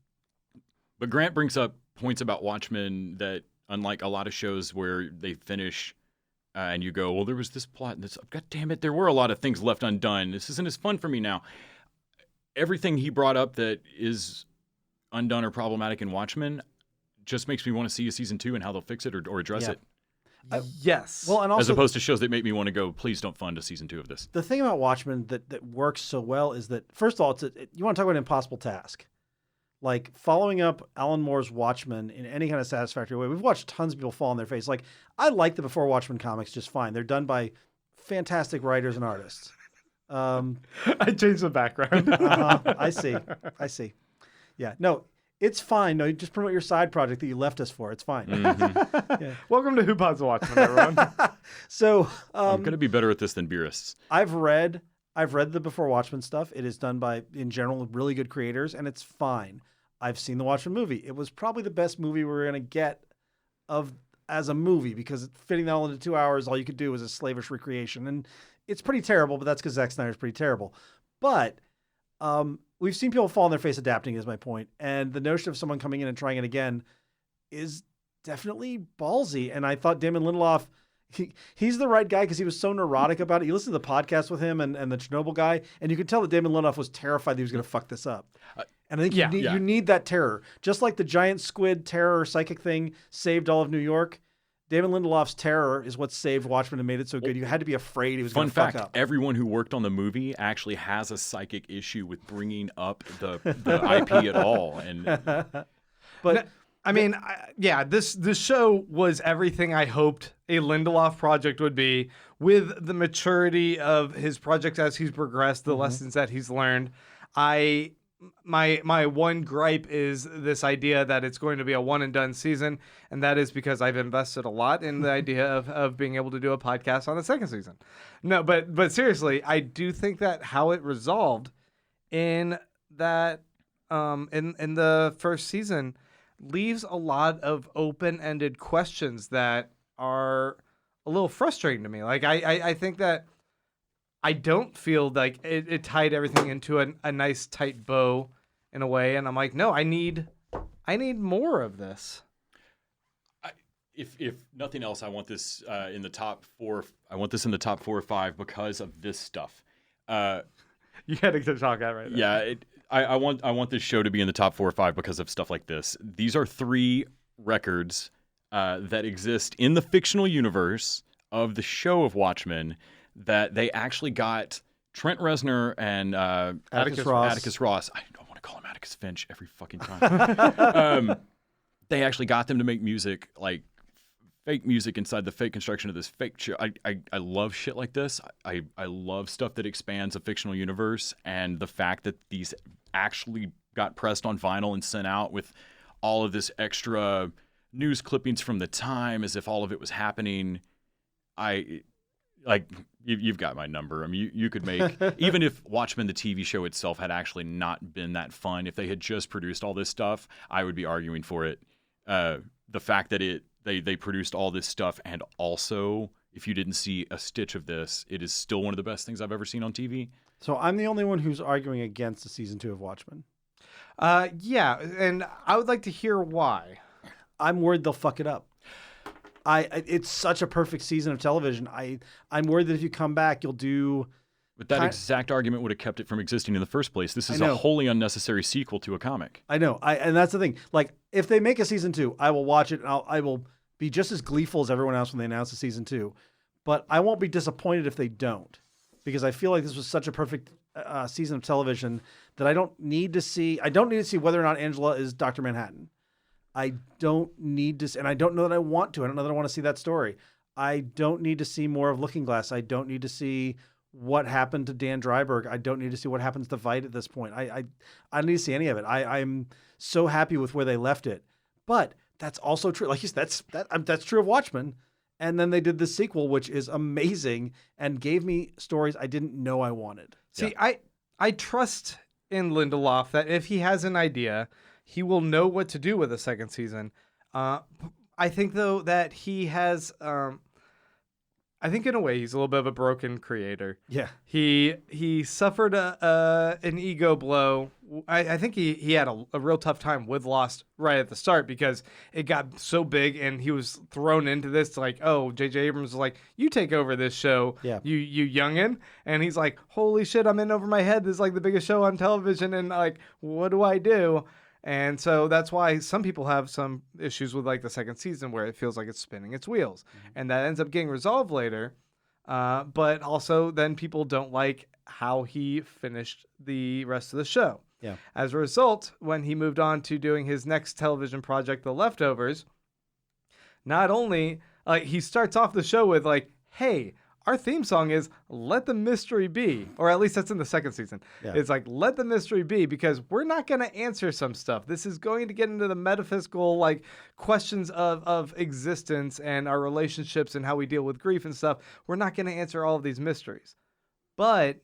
Grant brings up points about Watchmen that, unlike a lot of shows where they finish and you go, well, there was this plot, and God damn it, there were a lot of things left undone. This isn't as fun for me now. Everything he brought up that is undone or problematic in Watchmen just makes me want to see a season 2 and how they'll fix it or address it. Yes. Well, and also, as opposed to shows that make me want to go, please don't fund a season 2 of this. The thing about Watchmen that works so well is that, first of all, you want to talk about an impossible task. Like following up Alan Moore's Watchmen in any kind of satisfactory way. We've watched tons of people fall on their face. Like, I like the Before Watchmen comics just fine. They're done by fantastic writers and artists. I changed the background. I see. Yeah. No, it's fine. No, you just promote your side project that you left us for. It's fine. Mm-hmm. Yeah. Welcome to Who Pods Watchmen, everyone. So I'm going to be better at this than Beerists. I've read the Before Watchmen stuff. It is done by, in general, really good creators, and it's fine. I've seen the Watchmen movie. It was probably the best movie we were going to get as a movie because fitting that all into 2 hours, all you could do was a slavish recreation. And it's pretty terrible, but that's because Zack Snyder's pretty terrible. But we've seen people fall on their face adapting, is my point. And the notion of someone coming in and trying it again is definitely ballsy. And I thought Damon Lindelof, he's the right guy because he was so neurotic about it. You listen to the podcast with him and the Chernobyl guy, and you could tell that Damon Lindelof was terrified that he was going to fuck this up. And I think you need that terror. Just like the giant squid terror psychic thing saved all of New York, Damon Lindelof's terror is what saved Watchmen and made it so good. You had to be afraid he was going to fuck up. Everyone who worked on the movie actually has a psychic issue with bringing up the IP at all. And but I mean, this show was everything I hoped a Lindelof project would be, with the maturity of his projects as he's progressed, the lessons that he's learned. My one gripe is this idea that it's going to be a one and done season, and that is because I've invested a lot in the idea of being able to do a podcast on the second season. No, but seriously, I do think that how it resolved in that in the first season leaves a lot of open-ended questions that are a little frustrating to me. Like I think that I don't feel like it tied everything into a nice tight bow in a way, and I'm like, no, I need more of this. If nothing else, I want this in the top 4. I want this in the top 4 or 5 because of this stuff. You had to talk out right now. Yeah, I want this show to be in the top 4 or 5 because of stuff like this. These are 3 records that exist in the fictional universe of the show of Watchmen that they actually got Trent Reznor and Atticus Ross. I don't want to call him Atticus Finch every fucking time. They actually got them to make music, like fake music inside the fake construction of this fake show. I love shit like this. I love stuff that expands a fictional universe, and the fact that these actually got pressed on vinyl and sent out with all of this extra news clippings from the time as if all of it was happening. You've got my number. I mean, you could make, even if Watchmen, the TV show itself, had actually not been that fun, if they had just produced all this stuff, I would be arguing for it. The fact that they produced all this stuff, and also, if you didn't see a stitch of this, it is still one of the best things I've ever seen on TV. So I'm the only one who's arguing against the season 2 of Watchmen. Yeah, and I would like to hear why. I'm worried they'll fuck it up. It's such a perfect season of television. I'm worried that if you come back, you'll do. But that exact argument would have kept it from existing in the first place. This is a wholly unnecessary sequel to a comic. I know. And that's the thing. Like, if they make a season 2, I will watch it, and I will be just as gleeful as everyone else when they announce a season 2. But I won't be disappointed if they don't, because I feel like this was such a perfect season of television that I don't need to see. I don't need to see whether or not Angela is Dr. Manhattan. I don't need to, and I don't know that I want to. I don't know that I want to see that story. I don't need to see more of Looking Glass. I don't need to see what happened to Dan Dreiberg. I don't need to see what happens to Veidt at this point. I don't need to see any of it. I'm so happy with where they left it. But that's also true. Like you said, that's true of Watchmen. And then they did this sequel, which is amazing and gave me stories I didn't know I wanted. See, yeah. I trust in Lindelof that if he has an idea, he will know what to do with a second season. I think, though, that he has... I think, in a way, he's a little bit of a broken creator. Yeah. He suffered an ego blow. I think he had a real tough time with Lost right at the start, because it got so big and he was thrown into this like, oh, J.J. Abrams was like, you take over this show, you youngin'. And he's like, holy shit, I'm in over my head. This is like the biggest show on television, and like, what do I do? And so that's why some people have some issues with like the second season, where it feels like it's spinning its wheels, and that ends up getting resolved later. But also then people don't like how he finished the rest of the show. Yeah. As a result, when he moved on to doing his next television project, The Leftovers, not only he starts off the show with like, hey, our theme song is Let the Mystery Be, or at least that's in the second season. Yeah. It's like, let the mystery be, because we're not going to answer some stuff. This is going to get into the metaphysical like questions of existence and our relationships and how we deal with grief and stuff. We're not going to answer all of these mysteries. But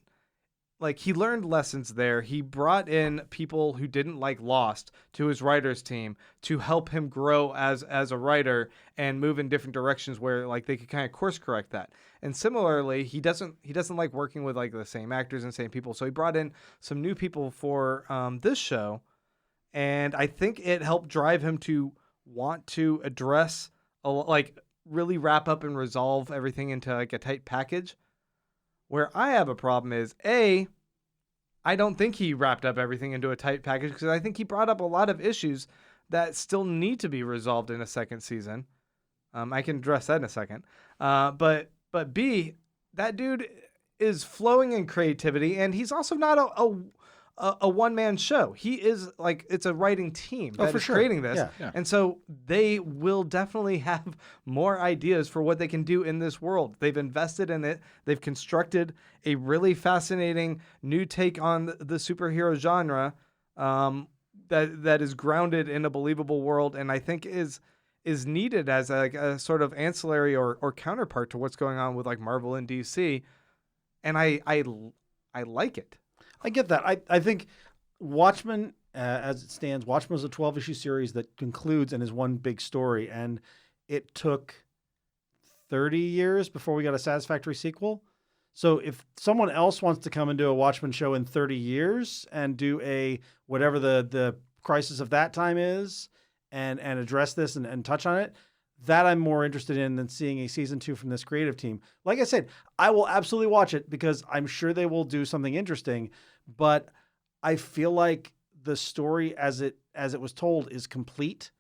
like, he learned lessons there. He brought in people who didn't like Lost to his writers team to help him grow as a writer and move in different directions where like they could kind of course correct that. And similarly, he doesn't like working with like the same actors and same people. So he brought in some new people for this show, and I think it helped drive him to want to address like really wrap up and resolve everything into like a tight package. Where I have a problem is, I don't think he wrapped up everything into a tight package, because I think he brought up a lot of issues that still need to be resolved in a second season. I can address that in a second. But B, that dude is flowing in creativity, and he's also not a one-man show. He is like, it's a writing team that is creating this. Yeah. And so they will definitely have more ideas for what they can do in this world. They've invested in it. They've constructed a really fascinating new take on the superhero genre that is grounded in a believable world, and I think is needed as a sort of ancillary or counterpart to what's going on with like Marvel and DC. And I like it. I get that. I think Watchmen, as it stands, Watchmen was a 12-issue series that concludes and is one big story. And it took 30 years before we got a satisfactory sequel. So if someone else wants to come and do a Watchmen show in 30 years and do a whatever the crisis of that time is and address this and touch on it, that I'm more interested in than seeing a season 2 from this creative team. Like I said, I will absolutely watch it because I'm sure they will do something interesting, but I feel like the story as it was told is complete,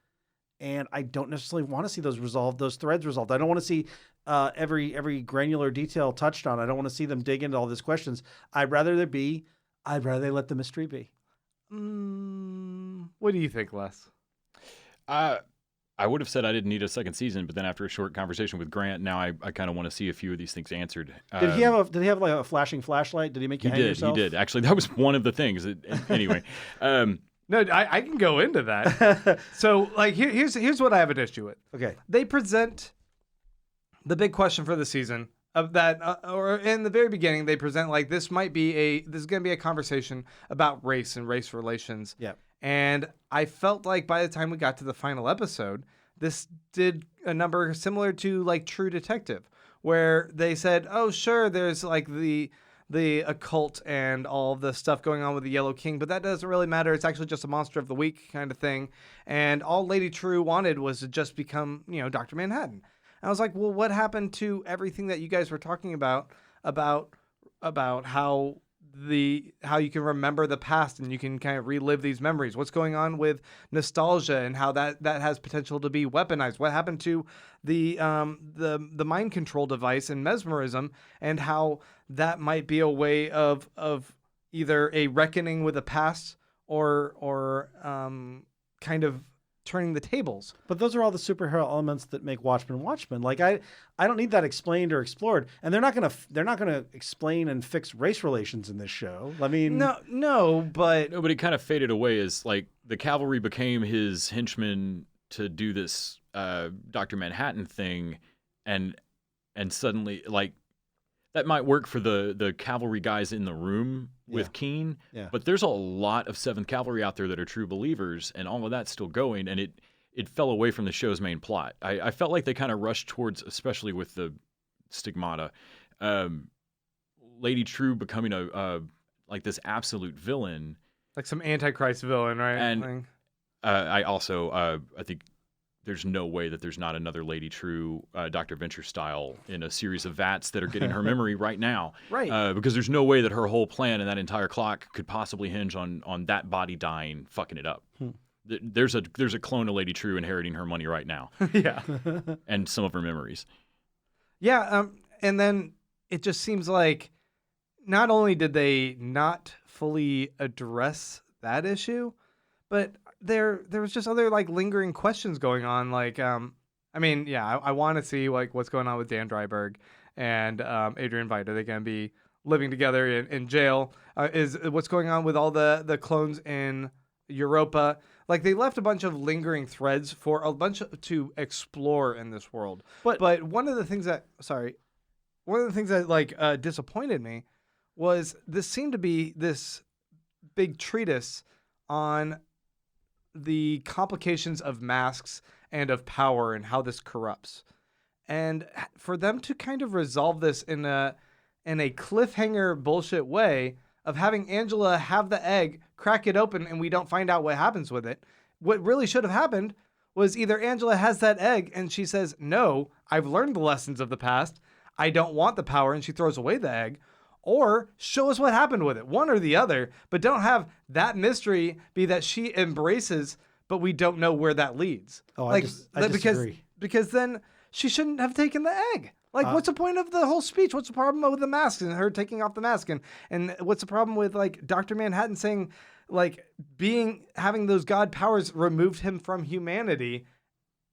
and I don't necessarily want to see those threads resolved. I don't want to see every granular detail touched on. I don't want to see them dig into all these questions. I'd rather they let the mystery be. What do you think, Les? I would have said I didn't need a second season, but then after a short conversation with Grant, now I kind of want to see a few of these things answered. Did he have like a flashing flashlight? Did he make you hang yourself? He did. Actually, that was one of the things. Anyway. No, I can go into that. So like here's what I have an issue with. Okay. They present the big question for the season of that, or in the very beginning, they present like this is going to be a conversation about race and race relations. Yeah. And I felt like by the time we got to the final episode, this did a number similar to like True Detective, where they said, oh, sure, there's like the occult and all of the stuff going on with the Yellow King, but that doesn't really matter. It's actually just a monster of the week kind of thing. And all Lady True wanted was to just become, Dr. Manhattan. And I was like, well, what happened to everything that you guys were talking about how you can remember the past and you can kind of relive these memories? What's going on with nostalgia and how that has potential to be weaponized? What happened to the mind control device and mesmerism, and how that might be a way of either a reckoning with the past or kind of turning the tables. But those are all the superhero elements that make Watchmen. Like I don't need that explained or explored. And they're not gonna explain and fix race relations in this show. I mean, no, but it kind of faded away as like the cavalry became his henchmen to do this Dr. Manhattan thing, and suddenly like that might work for the cavalry guys in the room with Keen, but there's a lot of 7th Cavalry out there that are true believers, and all of that's still going, and it fell away from the show's main plot. I felt like they kind of rushed towards, especially with the stigmata, Lady True becoming a like this absolute villain, like some Antichrist villain, right? And I think there's no way that there's not another Lady True, Dr. Venture style in a series of vats that are getting her memory right now. Right. Because there's no way that her whole plan and that entire clock could possibly hinge on that body dying, fucking it up. There's a clone of Lady True inheriting her money right now. Yeah. And some of her memories. Yeah. And then it just seems like not only did they not fully address that issue, but there was just other like lingering questions going on. Like, I want to see like what's going on with Dan Dreiberg and Adrian Veidt. Are they going to be living together in jail? Is what's going on with all the clones in Europa? Like they left a bunch of lingering threads for a bunch to explore in this world. But one of the things that like disappointed me was this seemed to be this big treatise on the complications of masks and of power and how this corrupts. And for them to kind of resolve this in a cliffhanger bullshit way of having Angela have the egg, crack it open, and we don't find out what happens with it. What really should have happened was either Angela has that egg and she says, no, I've learned the lessons of the past. I don't want the power, and she throws away the egg. Or show us what happened with it, one or the other, but don't have that mystery be that she embraces, but we don't know where that leads. Oh, I disagree. Because then she shouldn't have taken the egg. Like, what's the point of the whole speech? What's the problem with the mask and her taking off the mask? And what's the problem with, like, Dr. Manhattan saying, like, having those god powers removed him from humanity?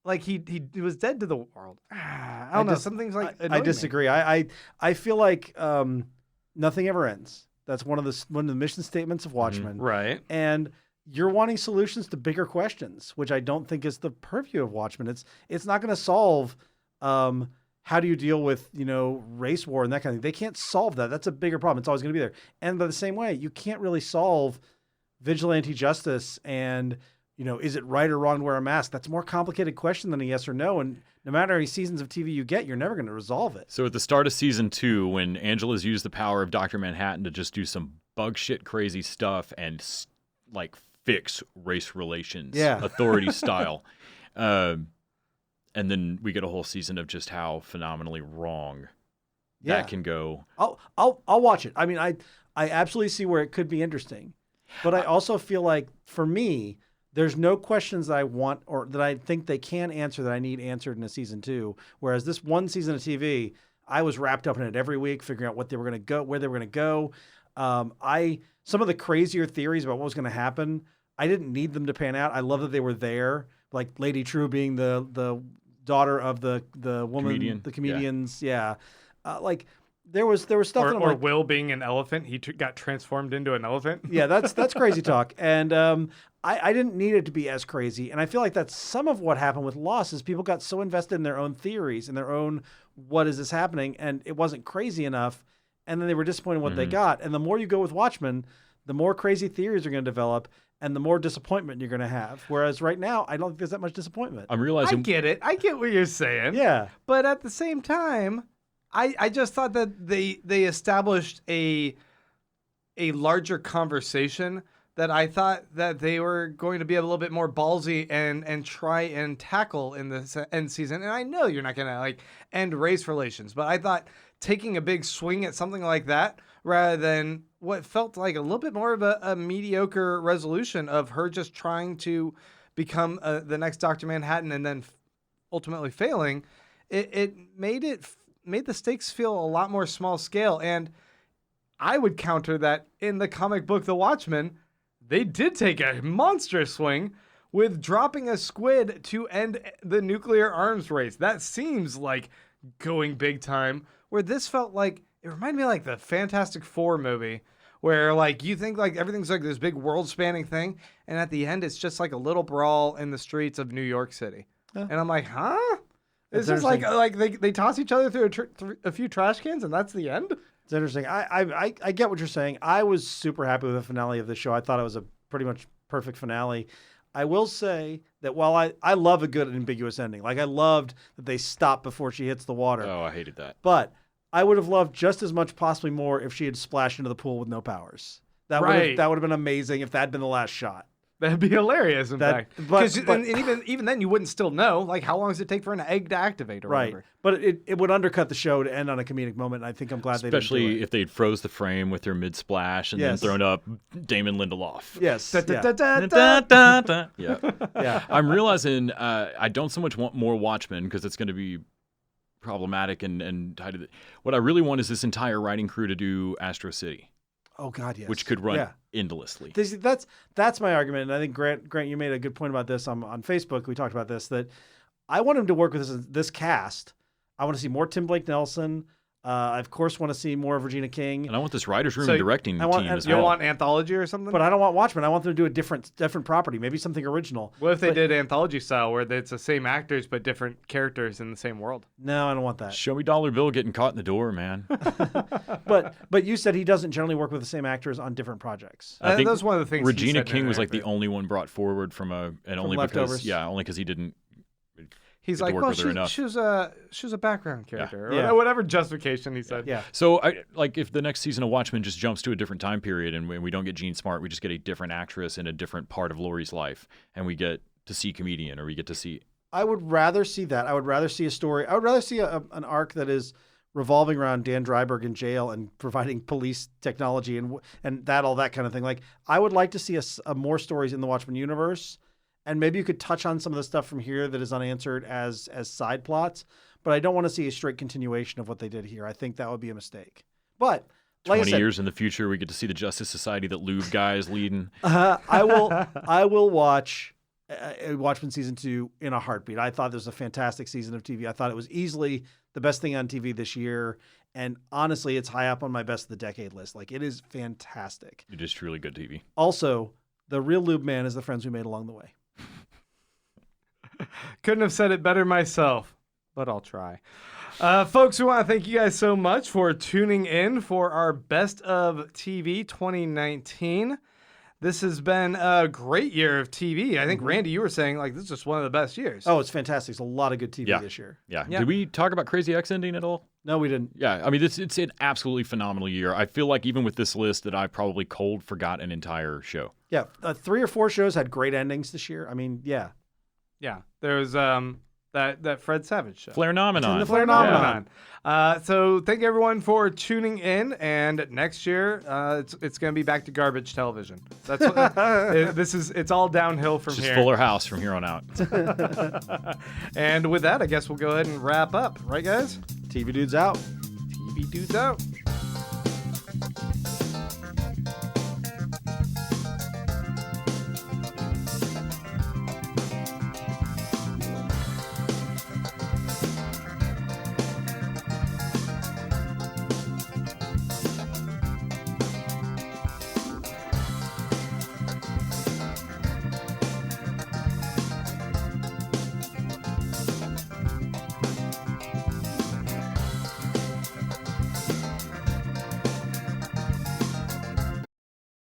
Like, he was dead to the world. I don't know. Some things, like, I disagree. I feel like nothing ever ends. That's one of the mission statements of Watchmen. Right. And you're wanting solutions to bigger questions, which I don't think is the purview of Watchmen. It's not going to solve how do you deal with, race war and that kind of thing. They can't solve that. That's a bigger problem. It's always going to be there. And by the same way, you can't really solve vigilante justice and, is it right or wrong to wear a mask? That's a more complicated question than a yes or no. And no matter how many seasons of TV you get, you're never going to resolve it. So at the start of season 2, when Angela's used the power of Dr. Manhattan to just do some bug shit crazy stuff and like fix race relations, authority style. And then we get a whole season of just how phenomenally wrong that can go. I'll watch it. I mean, I absolutely see where it could be interesting, but I also feel like for me, there's no questions that I want or that I think they can answer that I need answered in a season 2. Whereas this one season of TV, I was wrapped up in it every week, figuring out what they were going to go, where they were going to go. Some of the crazier theories about what was going to happen, I didn't need them to pan out. I love that they were there, like Lady True being the daughter of the woman, the comedians. Yeah. Like there was stuff. Or like, Will being an elephant. He got transformed into an elephant. Yeah, that's crazy talk. And I didn't need it to be as crazy. And I feel like that's some of what happened with Lost is people got so invested in their own theories and their own, what is this happening? And it wasn't crazy enough. And then they were disappointed in what they got. And the more you go with Watchmen, the more crazy theories are going to develop and the more disappointment you're going to have. Whereas right now, I don't think there's that much disappointment. I'm realizing... I get it. I get what you're saying. Yeah. But at the same time, I just thought that they established a larger conversation that I thought that they were going to be a little bit more ballsy and try and tackle in the end season. And I know you're not going to like end race relations, but I thought taking a big swing at something like that rather than what felt like a little bit more of a mediocre resolution of her just trying to become the next Dr. Manhattan and then ultimately failing, it made the stakes feel a lot more small scale. And I would counter that in the comic book The Watchmen, they did take a monstrous swing with dropping a squid to end the nuclear arms race. That seems like going big time, where this felt like, it reminded me of like the Fantastic Four movie, where like you think like everything's like this big world-spanning thing, and at the end it's just like a little brawl in the streets of New York City. And I'm like, huh? It's just like they toss each other through a few trash cans, and that's the end? It's interesting. I get what you're saying. I was super happy with the finale of the show. I thought it was a pretty much perfect finale. I will say that while I love a good ambiguous ending, like I loved that they stopped before she hits the water. Oh, I hated that. But I would have loved just as much, possibly more, if she had splashed into the pool with no powers. That would have been amazing if that had been the last shot. That'd be hilarious, in fact. But even then, you wouldn't still know. Like, how long does it take for an egg to activate or whatever? But it would undercut the show to end on a comedic moment, and I think I'm glad they didn't do it. Especially if they'd froze the frame with her mid-splash and then thrown up Damon Lindelof. Yes. Yeah. I'm realizing I don't so much want more Watchmen because it's going to be problematic and tied to what I really want is this entire writing crew to do Astro City. Oh God, yes. Which could run endlessly. That's my argument, and I think Grant, you made a good point about this on Facebook. We talked about this, that I want him to work with this cast. I want to see more Tim Blake Nelson. I of course want to see more of Regina King, and I want this writers' room directing team as well. You want anthology or something? But I don't want Watchmen. I want them to do a different property, maybe something original. What if they did anthology style, where it's the same actors but different characters in the same world? No, I don't want that. Show me Dollar Bill getting caught in the door, man. But you said he doesn't generally work with the same actors on different projects. I think that's one of the things. Regina King was like the only one brought forward from only Leftovers. because he didn't. He's like, well, she was a background character, or whatever justification he said. Yeah. So, if the next season of Watchmen just jumps to a different time period, and we don't get Jean Smart, we just get a different actress in a different part of Laurie's life, and we get to see comedian, or we get to see. I would rather see that. I would rather see a story. I would rather see an arc that is revolving around Dan Dreiberg in jail and providing police technology and all that kind of thing. Like, I would like to see a more stories in the Watchmen universe. And maybe you could touch on some of the stuff from here that is unanswered as side plots. but I don't want to see a straight continuation of what they did here. I think that would be a mistake. But like 20 I said, years in the future, we get to see the Justice Society that Lube guy is leading. I will watch Watchmen season 2 in a heartbeat. I thought this was a fantastic season of TV. I thought it was easily the best thing on TV this year. And honestly, it's high up on my best of the decade list. Like, it is fantastic. It is truly good TV. Also, the real Lube Man is the friends we made along the way. Couldn't have said it better myself, but I'll try. Folks, we want to thank you guys so much for tuning in for our Best of TV 2019. This has been a great year of TV. I think, Randy, you were saying, like, this is just one of the best years. Oh, it's fantastic. It's a lot of good TV this year. Yeah. Did we talk about Crazy X ending at all? No, we didn't. Yeah. I mean, it's an absolutely phenomenal year. I feel like even with this list that I probably cold forgot an entire show. Yeah. 3 or 4 shows had great endings this year. I mean, yeah. Yeah. There's that Fred Savage show. Flare-nomenon. The Flare-nomenon. So thank you everyone for tuning in, and next year it's going to be back to garbage television. That's what, it's all downhill from Just here. Fuller House from here on out. And with that, I guess we'll go ahead and wrap up, right guys? TV Dudes out. TV Dudes out.